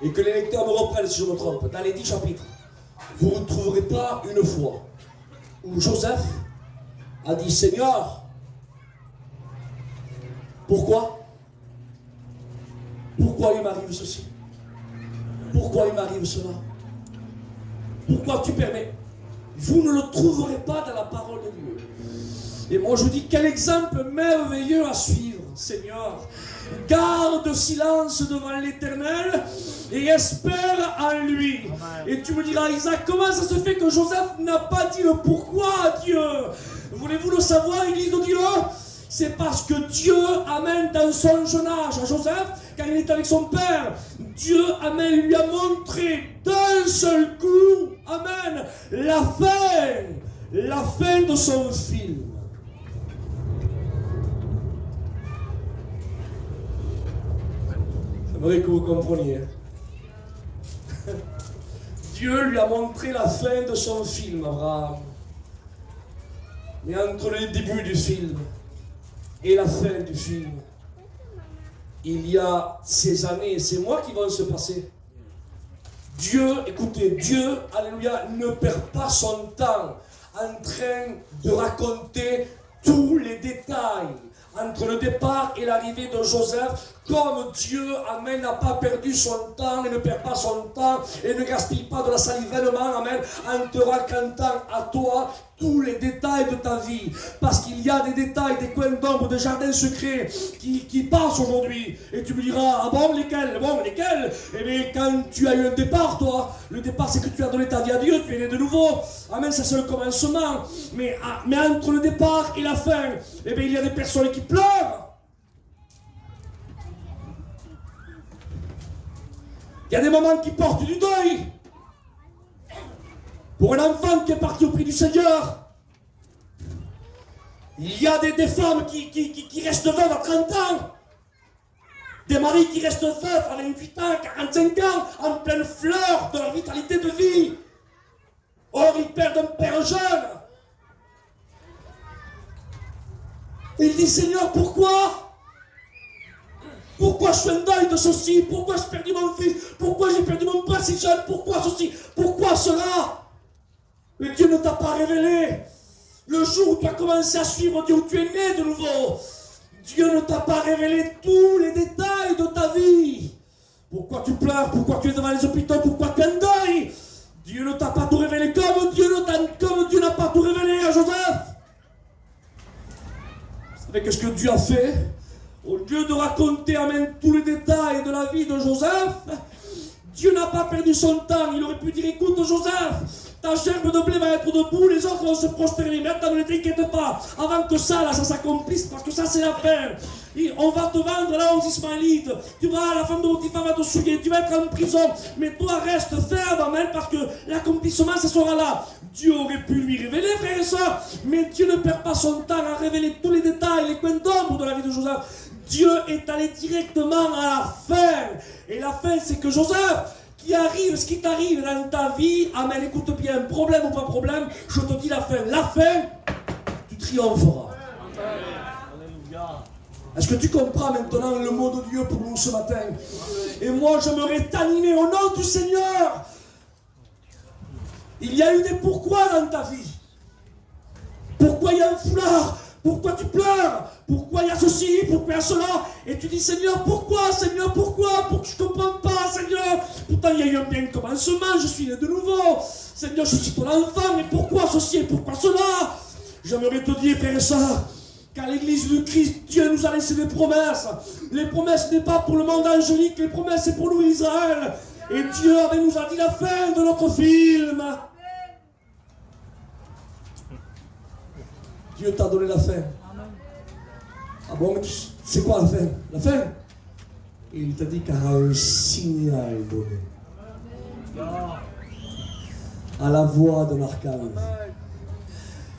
Et que les lecteurs me reprennent si je me trompe. Dans les 10 chapitres, vous ne trouverez pas une fois où Joseph a dit, Seigneur, pourquoi il m'arrive ceci? Pourquoi il m'arrive cela? Pourquoi tu permets? Vous ne le trouverez pas dans la parole de Dieu. Et moi je vous dis, quel exemple merveilleux à suivre, Seigneur. Garde silence devant l'Éternel et espère en lui. Amen. Et tu me diras, Isaac, comment ça se fait que Joseph n'a pas dit le pourquoi à Dieu? Voulez-vous le savoir, Église de Dieu? C'est parce que Dieu amène dans son jeune âge à Joseph, quand il est avec son père, Dieu amène, lui a montré d'un seul coup, amen, la fin de son film. J'aimerais que vous compreniez. Dieu lui a montré la fin de son film, Abraham. Mais entre le début du film et la fin du film, il y a ces années et ces mois qui vont se passer. Dieu, écoutez, Dieu, alléluia, ne perd pas son temps en train de raconter tous les détails entre le départ et l'arrivée de Joseph, comme Dieu, amen, n'a pas perdu son temps et ne perd pas son temps et ne gaspille pas de la salive, amen, en te racontant à toi tous les détails de ta vie. Parce qu'il y a des détails, des coins d'ombre, des jardins secrets qui passent aujourd'hui. Et tu me diras, ah bon, lesquels? Bon, lesquels? Eh bien, quand tu as eu un départ, toi, le départ, c'est que tu as donné ta vie à Dieu, tu es né de nouveau. Amen, ça c'est le commencement. Mais entre le départ et la fin, eh bien, il y a des personnes qui pleurent. Il y a des mamans qui portent du deuil. Pour un enfant qui est parti au prix du Seigneur. Il y a des femmes qui restent veuves à 30 ans. Des maris qui restent veufs à 28 ans, 45 ans, en pleine fleur de leur vitalité de vie. Or, ils perdent un père jeune. Il dit, Seigneur, pourquoi? Pourquoi je suis en deuil de ceci? Pourquoi j'ai perdu mon fils? Pourquoi j'ai perdu mon père si jeune? Pourquoi ceci? Pourquoi cela? Mais Dieu ne t'a pas révélé. Le jour où tu as commencé à suivre Dieu, où tu es né de nouveau, Dieu ne t'a pas révélé tous les détails de ta vie. Pourquoi tu pleures? Pourquoi tu es devant les hôpitaux? Pourquoi tu es en deuil? Dieu ne t'a pas tout révélé comme Dieu n'a pas tout révélé à Joseph. Vous savez qu'est-ce que Dieu a fait? Au lieu de raconter tous les détails de la vie de Joseph, Dieu n'a pas perdu son temps. Il aurait pu dire, écoute Joseph, ta gerbe de blé va être debout, les autres vont se prosterner. Maintenant, ne t'inquiète pas, avant que ça s'accomplisse, parce que ça c'est la fin. On va te vendre là aux Ismaélites. Tu vas, la femme de Potiphar va te souiller, tu vas être en prison. Mais toi, reste ferme, amen, parce que l'accomplissement, ce sera là. Dieu aurait pu lui révéler, frères et sœurs, mais Dieu ne perd pas son temps à révéler tous les détails, les coins d'ombre de la vie de Joseph. Dieu est allé directement à la fin. Et la fin, c'est que Joseph, ce qui t'arrive dans ta vie, amen, écoute bien, problème ou pas problème, je te dis la fin. La fin, tu triompheras. Est-ce que tu comprends maintenant le mot de Dieu pour nous ce matin? Et moi, j'aimerais t'animer au nom du Seigneur. Il y a eu des pourquoi dans ta vie. Pourquoi il y a un foulard? Pourquoi tu pleures? Pourquoi il y a ceci? Pourquoi il y a cela? Et tu dis, Seigneur, pourquoi? Seigneur, pourquoi? Pourquoi je ne comprends pas, Seigneur? Pourtant, il y a eu un bien commencement, je suis né de nouveau. Seigneur, je suis ton enfant, mais pourquoi ceci et pourquoi cela? J'aimerais te dire, frère et soeur, qu'à l'église du Christ, Dieu nous a laissé des promesses. Les promesses n'est pas pour le monde angélique, les promesses c'est pour nous, Israël. Et Dieu nous a dit la fin de notre film. Dieu t'a donné la fin. Ah bon, c'est quoi la fin? La fin? Et il t'a dit qu'il y a un signal donné. À la voix de l'archange.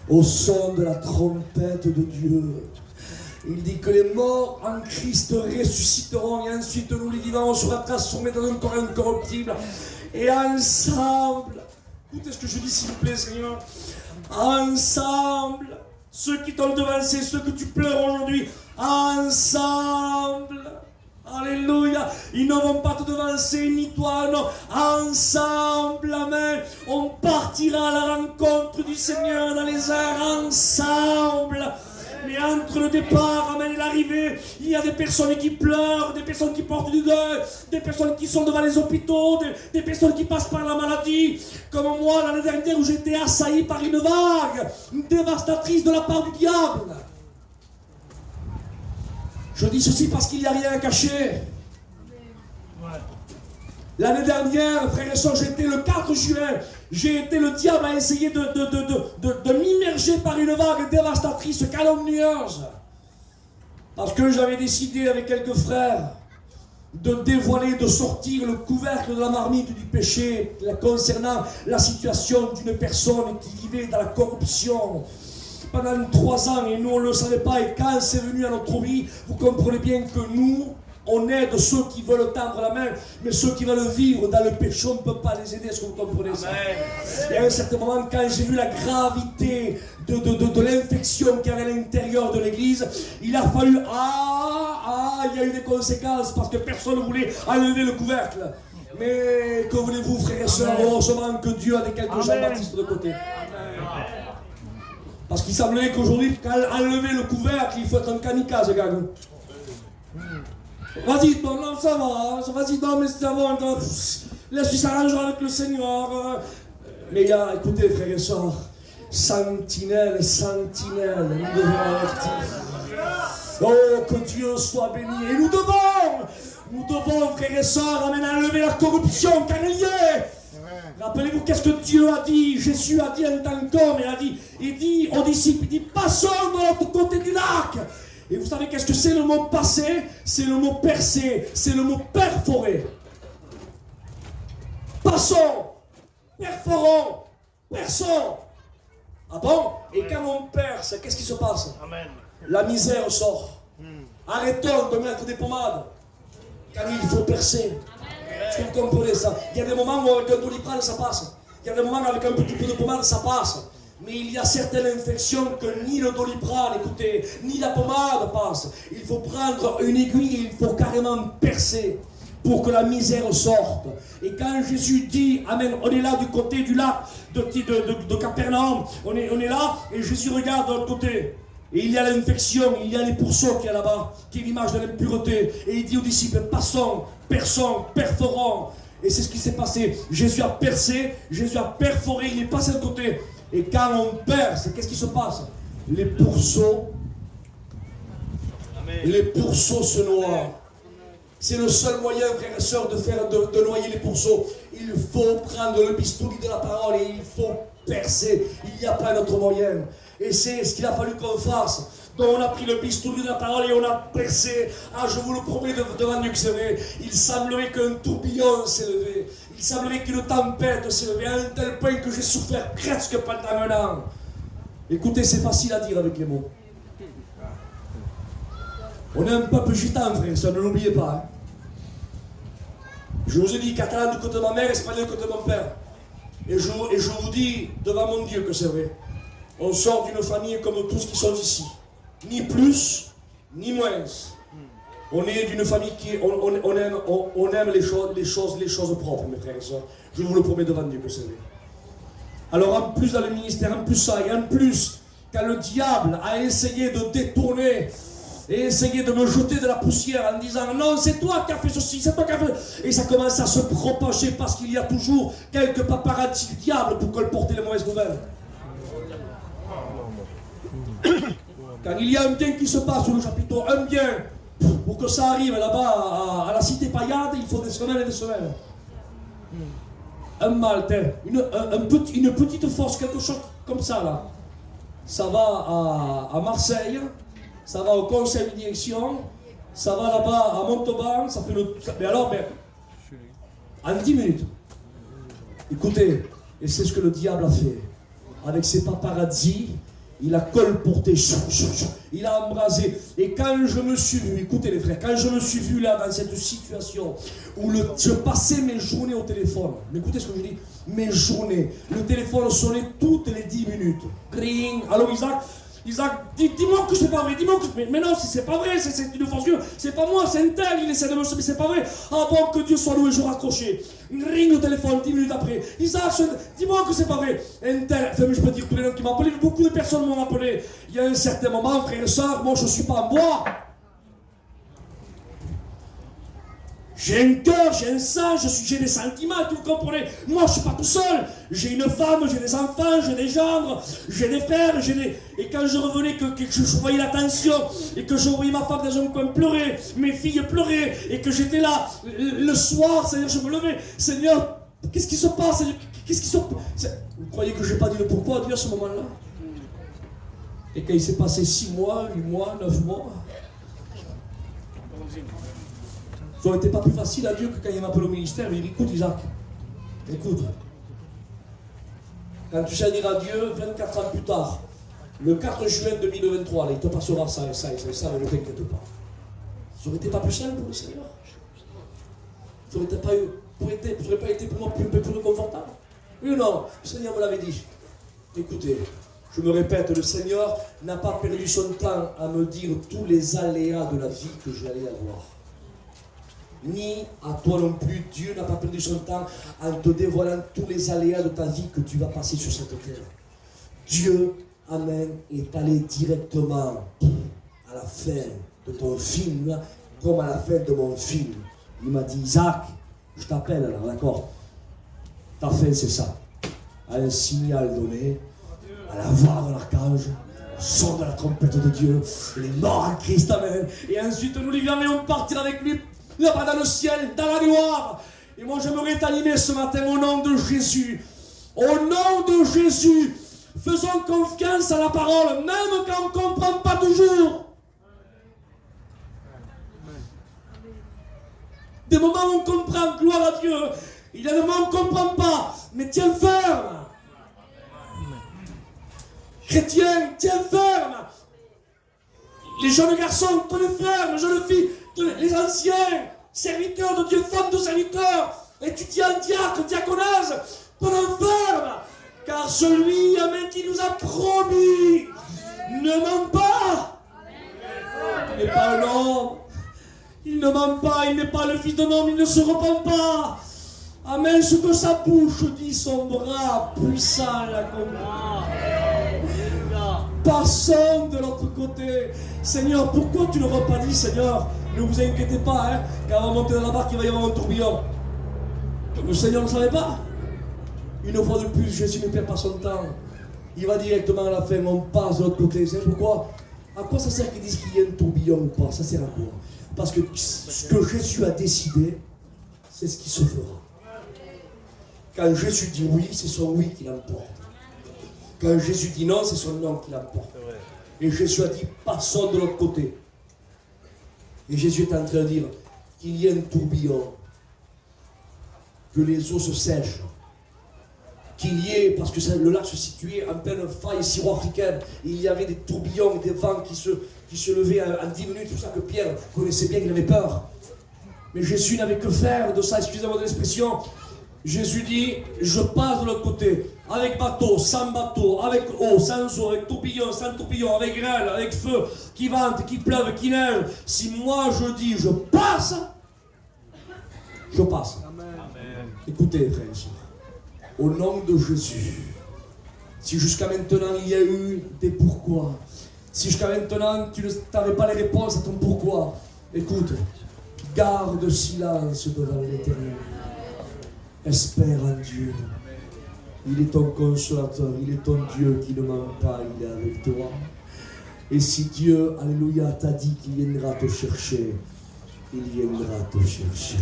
Au son de la trompette de Dieu. Il dit que les morts en Christ ressusciteront et ensuite nous les vivants sera transformés dans un corps incorruptible. Et ensemble, écoutez ce que je dis s'il vous plaît Seigneur, ensemble, ceux qui t'ont devancé, ceux que tu pleures aujourd'hui, ensemble, alléluia, ils ne vont pas te devancer, ni toi, non, ensemble, amen, on partira à la rencontre du Seigneur dans les airs, ensemble. Mais entre le départ, amen, et l'arrivée, il y a des personnes qui pleurent, des personnes qui portent du deuil, des personnes qui sont devant les hôpitaux, des personnes qui passent par la maladie. Comme moi, l'année dernière, où j'étais assailli par une vague dévastatrice de la part du diable. Je dis ceci parce qu'il n'y a rien à cacher. L'année dernière, frères et sœurs, j'étais le 4 juin, le diable a essayé de m'immerger par une vague dévastatrice, calomnieuse. Parce que j'avais décidé avec quelques frères de dévoiler, de sortir le couvercle de la marmite du péché concernant la situation d'une personne qui vivait dans la corruption pendant 3 ans et nous on ne le savait pas. Et quand c'est venu à notre vie, vous comprenez bien que nous, on aide ceux qui veulent tendre la main, mais ceux qui veulent vivre dans le péché, on ne peut pas les aider. Est-ce que vous comprenez ça? Et à un certain moment, quand j'ai vu la gravité de l'infection qu'il y avait à l'intérieur de l'église, il a fallu... il y a eu des conséquences parce que personne ne voulait enlever le couvercle. Mais que voulez-vous, frères et sœurs, heureusement que Dieu a des quelques Jean-Baptiste de côté. Parce qu'il semblait qu'aujourd'hui, quand enlever le couvercle, il faut être un kamikaze, gars. Vas-y, non, ça va, vas-y, non, mais c'est bon, laisse-lui s'arranger avec le Seigneur. Mais gars, écoutez, frères et sœurs, Sentinelle, sentinelle, nous devons avertir. Oh, que Dieu soit béni. Et nous devons, frères et sœurs, enlever la corruption, car elle y est. Rappelez-vous qu'est-ce que Dieu a dit. Jésus a dit en tant qu'homme, il dit aux disciples, il dit, passons de l'autre côté du lac. Et vous savez qu'est-ce que c'est le mot passer? C'est le mot percer, c'est le mot perforer. Passons, perforons, perçons. Ah bon? Et quand on perce, qu'est-ce qui se passe? Amen. La misère sort. Arrêtons de mettre des pommades. Car il faut percer. Est-ce que vous comprenez ça? Il y a des moments où avec un Doliprane ça passe. Il y a des moments où avec un petit peu de pommade ça passe. Mais il y a certaines infections que ni le Doliprane, écoutez, ni la pommade passe. Il faut prendre une aiguille et il faut carrément percer pour que la misère sorte. Et quand Jésus dit, Amen, on est là du côté du lac de Capernaum, on est là, et Jésus regarde de l'autre côté. Et il y a l'infection, il y a les pourceaux qui est là-bas, qui est l'image de l'impureté. Et il dit aux disciples, passons, perçons, perforons. Et c'est ce qui s'est passé. Jésus a percé, Jésus a perforé, il est passé de côté. Et quand on perce, qu'est-ce qui se passe? Les pourceaux se noient. C'est le seul moyen, frères et sœurs, de noyer les pourceaux. Il faut prendre le bistouri de la parole et il faut percer. Il n'y a pas d'autre moyen. Et c'est ce qu'il a fallu qu'on fasse. Donc on a pris le bistouri de la parole et on a percé. Ah, je vous le promets devant Dieu que c'est vrai. Il semblerait qu'un tourbillon s'est levé. Il semblerait qu'une tempête s'est levée à un tel point que j'ai souffert presque pendant un an. Écoutez, c'est facile à dire avec les mots. On est un peuple gitan, frère, ça ne l'oubliez pas. Hein. Je vous ai dit catalan du côté de ma mère, espagnol du côté de mon père. Et je vous dis devant mon Dieu que c'est vrai. On sort d'une famille comme tous qui sont ici. Ni plus, ni moins. On est d'une famille qui... On aime les choses propres, mes frères et sœurs. Je vous le promets devant Dieu que c'est vrai. Alors en plus dans le ministère, en plus ça, et en plus, quand le diable a essayé de détourner et essayer de me jeter de la poussière en disant non, c'est toi qui as fait ceci, c'est toi qui as fait... Et ça commence à se propager parce qu'il y a toujours quelques paparazzi du diable pour colporter les mauvaises nouvelles. Quand il y a un bien qui se passe sur le chapiteau, un bien, pour que ça arrive là-bas à la cité paillade, il faut des semaines et des semaines. Un mal, une petite force, quelque chose comme ça là. Ça va à Marseille, ça va au conseil de direction, ça va là-bas à Montauban, ça fait le... Mais alors, en 10 minutes. Écoutez, et c'est ce que le diable a fait. Avec ses paparazzi, il a colporté, il a embrasé. Et quand je me suis vu, écoutez les frères, quand je me suis vu là dans cette situation où je passais mes journées au téléphone, mais écoutez ce que je dis, mes journées, le téléphone sonnait toutes les 10 minutes. Ring, allô Isaac, dis-moi que c'est pas vrai, dis-moi que... Mais non, c'est pas vrai, c'est une fausse Dieu, c'est pas moi, c'est un tel, il essaie de me... Mais c'est pas vrai. Ah bon, que Dieu soit loué, je raccrochais. Ring au téléphone, 10 minutes après. Isaac, dis-moi que c'est pas vrai. Un tel, enfin, je peux dire tous les noms qui m'ont appelé, beaucoup de personnes m'ont appelé. Il y a un certain moment, frère et soeur, moi je suis pas en bois. J'ai un cœur, j'ai un sang, j'ai des sentiments, vous comprenez? Moi, je ne suis pas tout seul. J'ai une femme, j'ai des enfants, j'ai des gendres, j'ai des frères, Et quand je revenais, que je voyais la tension, et que je voyais ma femme dans un coin pleurer, mes filles pleuraient, et que j'étais là, le soir, c'est-à-dire je me levais, Seigneur, qu'est-ce qui se passe? Qu'est-ce qui se passe? Vous croyez que je n'ai pas dit le pourquoi à Dieu à ce moment-là? Et quand il s'est passé 6 mois, 8 mois, 9 mois... Ça n'aurait été pas plus facile à Dieu que quand il m'appelle au ministère, il dit écoute Isaac, écoute. Quand tu sais dire à Dieu, 24 ans plus tard, le 4 juin 2023, là, il te passera ça, ne t'inquiète pas. Ça n'aurait été pas plus simple pour le Seigneur. Ça n'aurait pas été pour moi un peu plus confortable. Oui ou non? Le Seigneur me l'avait dit. Écoutez, je me répète, le Seigneur n'a pas perdu son temps à me dire tous les aléas de la vie que j'allais avoir. Ni à toi non plus, Dieu n'a pas perdu son temps en te dévoilant tous les aléas de ta vie que tu vas passer sur cette terre. Dieu, Amen, est allé directement à la fin de ton film, comme à la fin de mon film. Il m'a dit, Isaac, je t'appelle alors, d'accord? Ta fin c'est ça. À un signal donné, à la voix de l'archange, au son de la trompette de Dieu, il est mort en Christ, amen. Et ensuite nous les allons partir avec lui là-bas dans le ciel, dans la gloire. Et moi j'aimerais t'animer ce matin au nom de Jésus. Au nom de Jésus, faisons confiance à la parole, même quand on ne comprend pas toujours. Des moments où on comprend, gloire à Dieu. Il y a des moments où on ne comprend pas, mais tiens ferme. Chrétien, tiens ferme. Les jeunes garçons, tenez ferme. Les jeunes filles, les anciens, serviteurs de Dieu, femmes de serviteurs, étudiants, diacres, diaconesses, tenez ferme. Car celui, amen, qui nous a promis ne ment pas. Il n'est pas un homme. Il ne ment pas, il n'est pas le fils d'un homme, il ne se repent pas. Amen, ce que sa bouche dit, son bras puissant l'accomplit. Passons de l'autre côté. Seigneur, pourquoi tu ne n'auras pas dit, Seigneur, ne vous inquiétez pas, hein, quand on va monter dans la barque, il va y avoir un tourbillon. Le Seigneur ne savait pas. Une fois de plus, Jésus ne perd pas son temps. Il va directement à la fin, on passe de l'autre côté. Vous savez pourquoi? À quoi ça sert qu'ils disent qu'il y a un tourbillon ou pas? Ça sert à quoi? Parce que ce que Jésus a décidé, c'est ce qui se fera. Quand Jésus dit oui, c'est son oui qui l'emporte. Quand Jésus dit non, c'est son non qui l'emporte. Et Jésus a dit, passons de l'autre côté. Et Jésus est en train de dire qu'il y ait un tourbillon, que les eaux se sèchent, qu'il y ait, parce que le lac se situait en pleine faille syro-africaine, il y avait des tourbillons, des vents qui se levaient en 10 minutes, tout ça que Pierre connaissait bien, il avait peur. Mais Jésus n'avait que faire de ça, excusez-moi de l'expression. Jésus dit, je passe de l'autre côté, avec bateau, sans bateau, avec eau, sans eau, avec tourbillon, sans tourbillon, avec grêle, avec feu, qui vente, qui pleuve, qui neige. Si moi je dis, je passe, je passe. Amen. Écoutez, frères et sœurs, au nom de Jésus, si jusqu'à maintenant il y a eu des pourquoi, si jusqu'à maintenant tu n'avais pas les réponses à ton pourquoi, écoute, garde silence devant l'Éternel. Espère en Dieu. Il est ton consolateur, il est ton Dieu qui ne ment pas, il est avec toi. Et si Dieu, alléluia, t'a dit qu'il viendra te chercher, il viendra te chercher.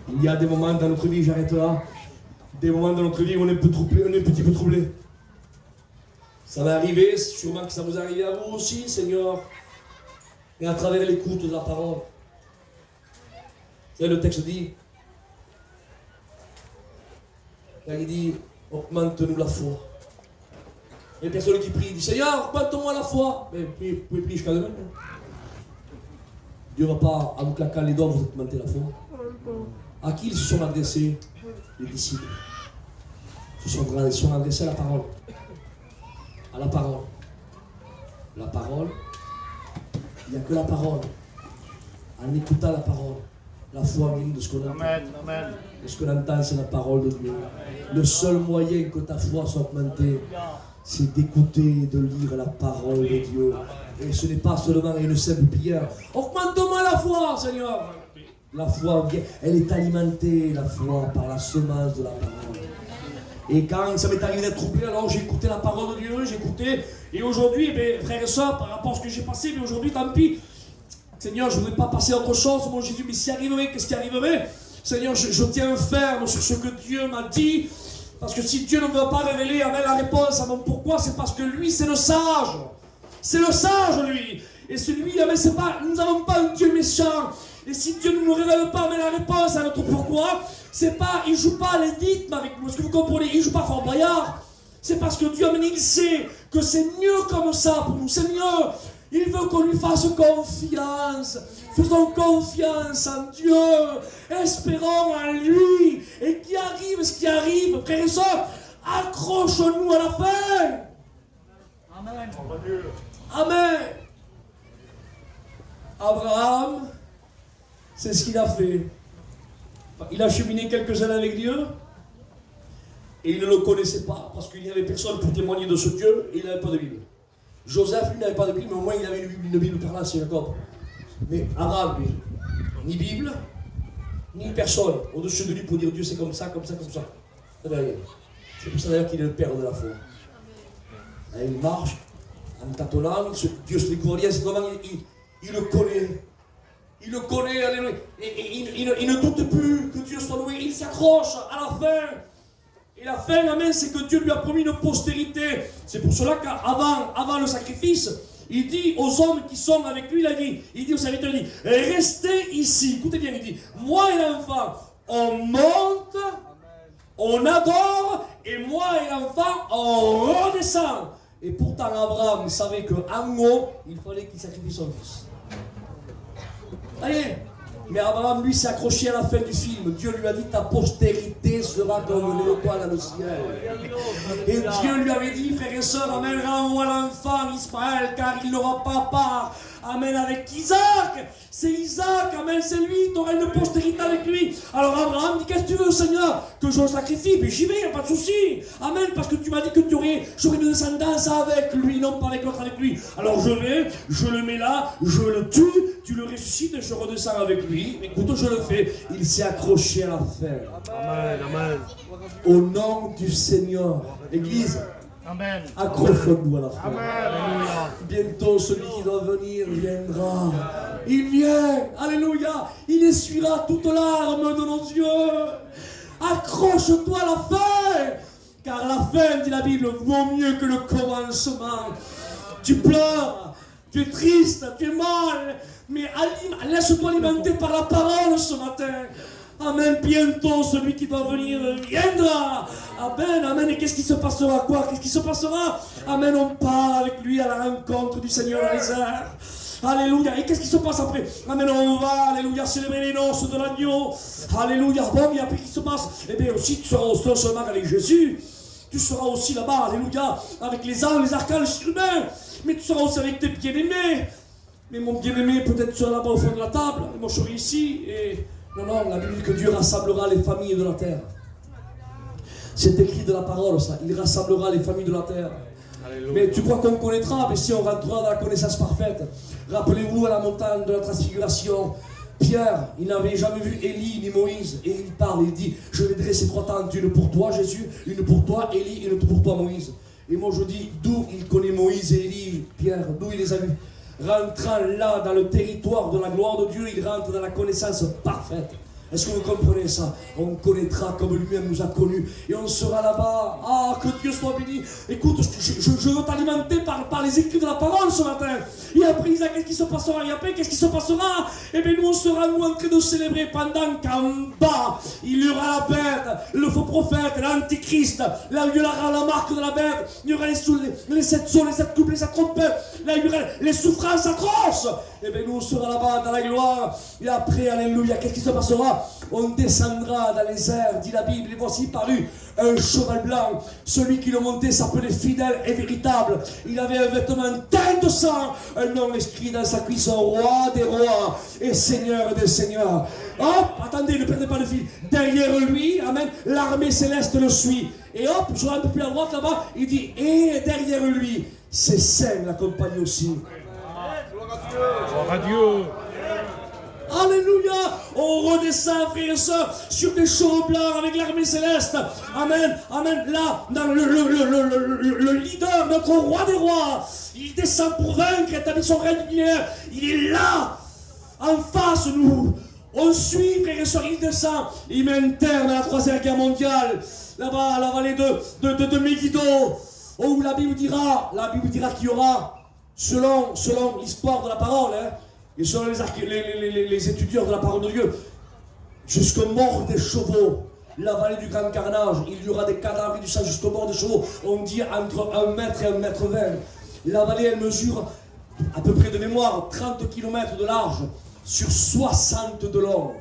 Il y a des moments dans notre vie, j'arrête là, des moments dans notre vie où on est un petit peu troublé. Ça va arriver, sûrement que ça vous arrive à vous aussi, Seigneur. Et à travers l'écoute de la parole. Vous savez, le texte dit, quand il dit, augmente-nous la foi. Il y a des personnes qui prient, il dit, Seigneur, augmente-moi la foi. Mais vous pouvez prier jusqu'à demain. Dieu ne va pas, en vous claquant les doigts, vous augmenter la foi. À qui ils se sont adressés? Les disciples. Ils se sont adressés à la parole. À la parole. La parole, il n'y a que la parole. En écoutant la parole, la foi vient de ce qu'on entend. Amen, amen. Et ce qu'on entend, c'est la parole de Dieu. Le seul moyen que ta foi soit augmentée, c'est d'écouter et de lire la parole de Dieu. Et ce n'est pas seulement une simple prière. Augmente-moi la foi, Seigneur. La foi, elle est alimentée, la foi, par la semence de la parole. Et quand ça m'est arrivé d'être troublé, alors j'ai écouté la parole de Dieu, j'ai écouté. Et aujourd'hui, frères et sœurs, par rapport à ce que j'ai passé, mais aujourd'hui, tant pis. Seigneur, je ne voudrais pas passer à autre chose, mon Jésus, mais s'il arriverait, qu'est-ce qui arriverait? Seigneur, je tiens ferme sur ce que Dieu m'a dit. Parce que si Dieu ne me va pas révéler avec la réponse à mon pourquoi, c'est parce que lui, c'est le sage. C'est le sage, lui. Et celui, c'est pas, nous n'avons pas un Dieu méchant. Et si Dieu ne nous révèle pas avec la réponse à notre pourquoi, c'est pas, il ne joue pas à l'énigme avec nous. Est-ce que vous comprenez? Il ne joue pas Fort Boyard. C'est parce que Dieu, il sait que c'est mieux comme ça pour nous. C'est mieux. Il veut qu'on lui fasse confiance. Faisons confiance en Dieu. Espérons en lui. Et qu'il arrive ce qui arrive, frères et sœurs, accrochons-nous à la fin. Amen. Amen. Abraham, c'est ce qu'il a fait. Il a cheminé quelques années avec Dieu. Et il ne le connaissait pas parce qu'il n'y avait personne pour témoigner de ce Dieu et il n'avait pas de Bible. Joseph, lui, n'avait pas de Bible, mais au moins il avait une Bible par là, c'est Jacob. Mais Abraham, lui, ni Bible, ni personne au-dessus de lui pour dire Dieu c'est comme ça, comme ça, comme ça. C'est pour ça d'ailleurs qu'il est le père de la foi. Et il marche en tâtonnant, Dieu se découvre rien, c'est vraiment, il le connaît. Il le connaît, alléluia. Et il ne doute plus que Dieu soit loué. Il s'accroche à la fin. Et la fin, amen, c'est que Dieu lui a promis une postérité. C'est pour cela qu'avant le sacrifice, il dit aux hommes qui sont avec lui, il dit aux serviteurs, il dit, restez ici. Écoutez bien, il dit, moi et l'enfant, on monte, on adore, et moi et l'enfant, on redescend. Et pourtant, Abraham savait qu'en haut, il fallait qu'il sacrifie son fils. Allez, mais Abraham, lui, s'est accroché à la fin du film. Dieu lui a dit, ta postérité sera comme l'étoile dans le ciel. Et Dieu lui avait dit, frères et sœurs, amen, renvoie l'enfant Ismaël, car il n'aura pas part, amen, avec Isaac. C'est Isaac, amen, c'est lui, tu auras une postérité avec lui. Alors Abraham dit, qu'est-ce que tu veux, Seigneur? Que je le sacrifie? Mais j'y vais, il n'y a pas de souci. Amen, parce que tu m'as dit que j'aurais une descendance avec lui, non pas avec l'autre, avec lui. Alors je vais, je le mets là, je le tue, tu le ressuscites et je redescends avec lui. Écoute, je le fais. Il s'est accroché à la fin. Amen, amen. Au nom du Seigneur. Église, Amen. accrochons-nous à la fin. Amen. Bientôt, celui qui doit venir viendra. Il vient. Alléluia. Il essuiera toute larme de nos yeux. Accroche-toi à la fin. Car la fin, dit la Bible, vaut mieux que le commencement. Tu pleures. Tu es triste. Tu es mal. Mais laisse-toi alimenter par la parole ce matin. Amen. Bientôt, celui qui doit venir viendra. Amen. Amen. Et qu'est-ce qui se passera? Quoi? Qu'est-ce qui se passera? Amen. On part avec lui à la rencontre du Seigneur dans les airs. Alléluia. Et qu'est-ce qui se passe après? Amen. On va, alléluia, célébrer les noces de l'agneau. Alléluia. Bon, et après, qu'est-ce qui se passe? Eh bien, aussi, tu seras non seulement avec Jésus, tu seras aussi là-bas, alléluia, avec les anges, les archanges, les chérubins. Mais tu seras aussi avec tes bien-aimés. Mais mon bien-aimé, peut-être tu seras là-bas au fond de la table. Moi, je serai ici. Et non, la Bible dit que Dieu rassemblera les familles de la terre. C'est écrit de la parole, ça. Il rassemblera les familles de la terre. Alléluia. Mais tu crois qu'on connaîtra? Mais si on rentrera dans la connaissance parfaite. Rappelez-vous à la montagne de la transfiguration, Pierre, il n'avait jamais vu Élie ni Moïse. Et il parle, il dit, je vais dresser 3 tentes, une pour toi Jésus, une pour toi Élie, et une pour toi Moïse. Et moi je dis, d'où il connaît Moïse et Élie, Pierre, d'où il les a vus? Rentrant là dans le territoire de la gloire de Dieu, il rentre dans la connaissance parfaite. Est-ce que vous comprenez ça? On connaîtra comme lui-même nous a connus. Et on sera là-bas. Ah, que Dieu soit béni. Écoute, je veux t'alimenter par les écrits de la parole ce matin. Et après, qu'est-ce qui se passera? Et après, qu'est-ce qui se passera? Eh bien, nous, on sera nous en train de célébrer pendant qu'en bas, il y aura la bête, le faux prophète, l'antichrist. Là, il y aura la marque de la bête. Il y aura les 7 sauts, les 7 couples, les 7 trompettes. Là, il y aura les souffrances atroces. Eh bien, nous, on sera là-bas dans la gloire. Et après, alléluia, qu'est-ce qui se passera? On descendra dans les airs, dit la Bible, et voici paru un cheval blanc. Celui qui le montait s'appelait fidèle et véritable. Il avait un vêtement teint de sang, un nom écrit dans sa cuisse, roi des rois et seigneur des seigneurs. Hop, attendez, ne perdez pas le fil. Derrière lui, amen, l'armée céleste le suit. Et hop, je vois un peu plus à droite là-bas, il dit, et derrière lui, ses saints l'accompagnent aussi. Gloire à Dieu. Alléluia. On redescend, frères et sœurs, sur des chevaux blancs avec l'armée céleste. Amen, amen. Là, dans le leader, notre roi des rois, il descend pour vaincre, établir son règne lumière. Il est là, en face de nous. On suit, frères et sœurs, il descend. Il met un terme à la 3e guerre mondiale. Là-bas, à la vallée de Megiddo, où la Bible dira qu'il y aura, selon l'histoire de la parole, et selon les étudiants de la parole de Dieu, jusqu'au mort des chevaux, la vallée du grand carnage, il y aura des cadavres et du sang jusqu'au mort des chevaux. On dit entre 1 mètre et 1 mètre 20. La vallée, elle mesure, à peu près de mémoire, 30 km de large sur 60 de long.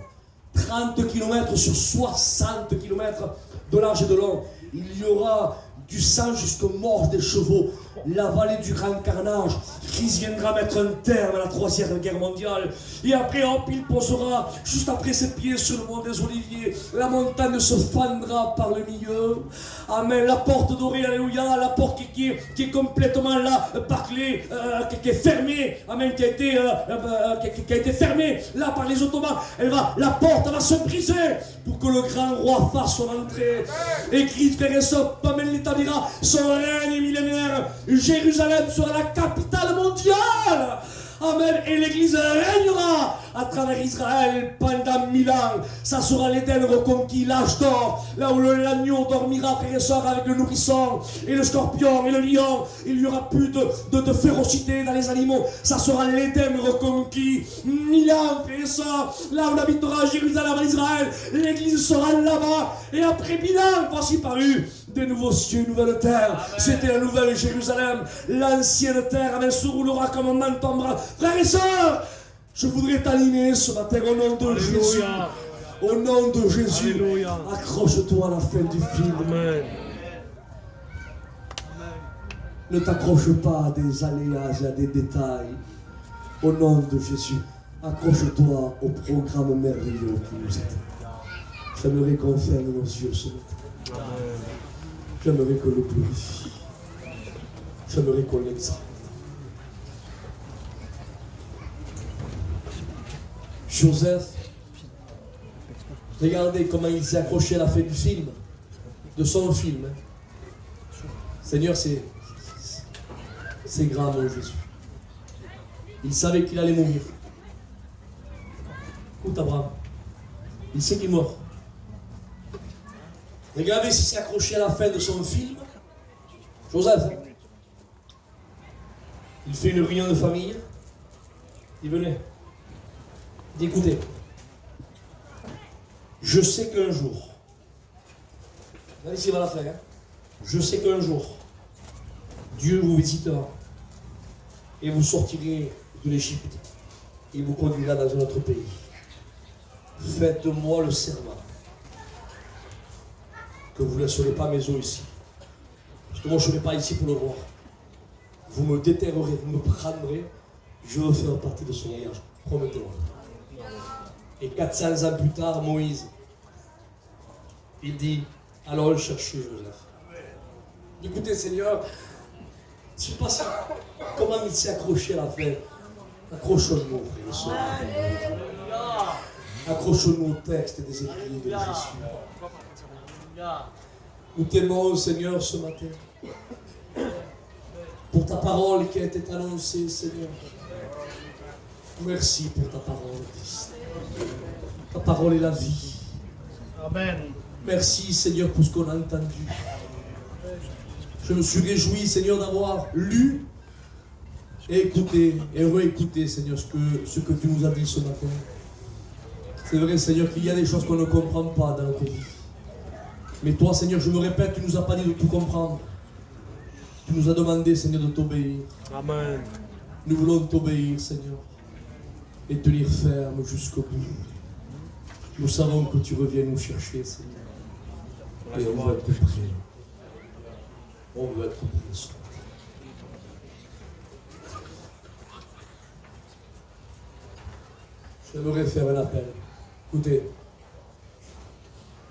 30 km sur 60 km de large et de long. Il y aura du sang jusqu'au mort des chevaux. La vallée du grand carnage. Christ viendra mettre un terme à la 3e guerre mondiale. Et après, hop, il posera juste après ses pieds sur le mont des Oliviers. La montagne se fendra par le milieu. Amen. La porte dorée, alléluia. La porte qui est complètement là, bâclée, qui est fermée. Amen. Qui a été fermée là par les Ottomans. La porte va se briser pour que le grand roi fasse son entrée. Et Christ, frères et sœurs, Amen, établira son règne millénaire. Jérusalem sera la capitale mondiale. Amen. Et l'Église régnera à travers Israël pendant 1000 ans. Ça sera l'Éden reconquis, l'âge d'or, là où l'agneau dormira, frères et sœurs, avec le nourrisson, et le scorpion, et le lion. Il n'y aura plus de férocité dans les animaux. Ça sera l'Éden reconquis. 1000 ans, frères et sœurs, là où habitera Jérusalem en Israël. L'Église sera là-bas. Et après 1000 ans, voici paru des nouveaux cieux, une nouvelle terre. C'était la nouvelle Jérusalem. L'ancienne terre, amen, se roulera comme un manteau bras. Frères et sœurs, je voudrais t'animer ce matin au nom de Jésus. Au nom de Jésus. Alléluia. Accroche-toi à la fin du film. Amen. Ne t'accroche pas à des aléas et à des détails. Au nom de Jésus, accroche-toi au programme merveilleux qui nous attend. J'aimerais qu'on ferme nos yeux ce matin. J'aimerais qu'on le glorifie. J'aimerais qu'on l'exalte. Joseph, regardez comment il s'est accroché à la fin du film, de son film. Seigneur, c'est grand, mon Jésus. Il savait qu'il allait mourir. Écoute Abraham, il sait qu'il est mort. Regardez s'il s'est accroché à la fin de son film. Joseph, il fait une réunion de famille. Il venait. Il dit, écoutez, je sais qu'un jour, regardez s'il va la faire, hein. Je sais qu'un jour, Dieu vous visitera et vous sortirez de l'Égypte et vous conduira dans un autre pays. Faites-moi le serment que vous ne laisserez pas mes os ici. Parce que moi je ne serai pas ici pour le voir. Vous me déterrerez, vous me prendrez, je veux faire partie de ce voyage. Promettez-moi. Et 400 ans plus tard, Moïse, il dit, allons chercher Joseph. Écoutez Seigneur, je ne sais pas ça, comment il s'est accroché à la fin. Accrochons-nous, frères et sœurs. Accrochons-nous au texte des écrits de Jésus. Nous t'aimons, Seigneur, ce matin. Pour ta parole qui a été annoncée, Seigneur. Merci pour ta parole, Christ. Ta parole est la vie. Amen. Merci, Seigneur, pour ce qu'on a entendu. Je me suis réjoui, Seigneur, d'avoir lu et écouté et réécouté, Seigneur, ce que tu nous as dit ce matin. C'est vrai, Seigneur, qu'il y a des choses qu'on ne comprend pas dans notre vie. Mais toi, Seigneur, je me répète, tu ne nous as pas dit de tout comprendre. Tu nous as demandé, Seigneur, de t'obéir. Amen. Nous voulons t'obéir, Seigneur, et tenir ferme jusqu'au bout. Nous savons que tu reviens nous chercher, Seigneur. Et on veut être prêts. On veut être prêts. J'aimerais faire un appel. Écoutez,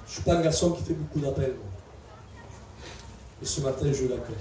je ne suis pas un garçon qui fait beaucoup d'appels. Et ce matin, je l'accueille.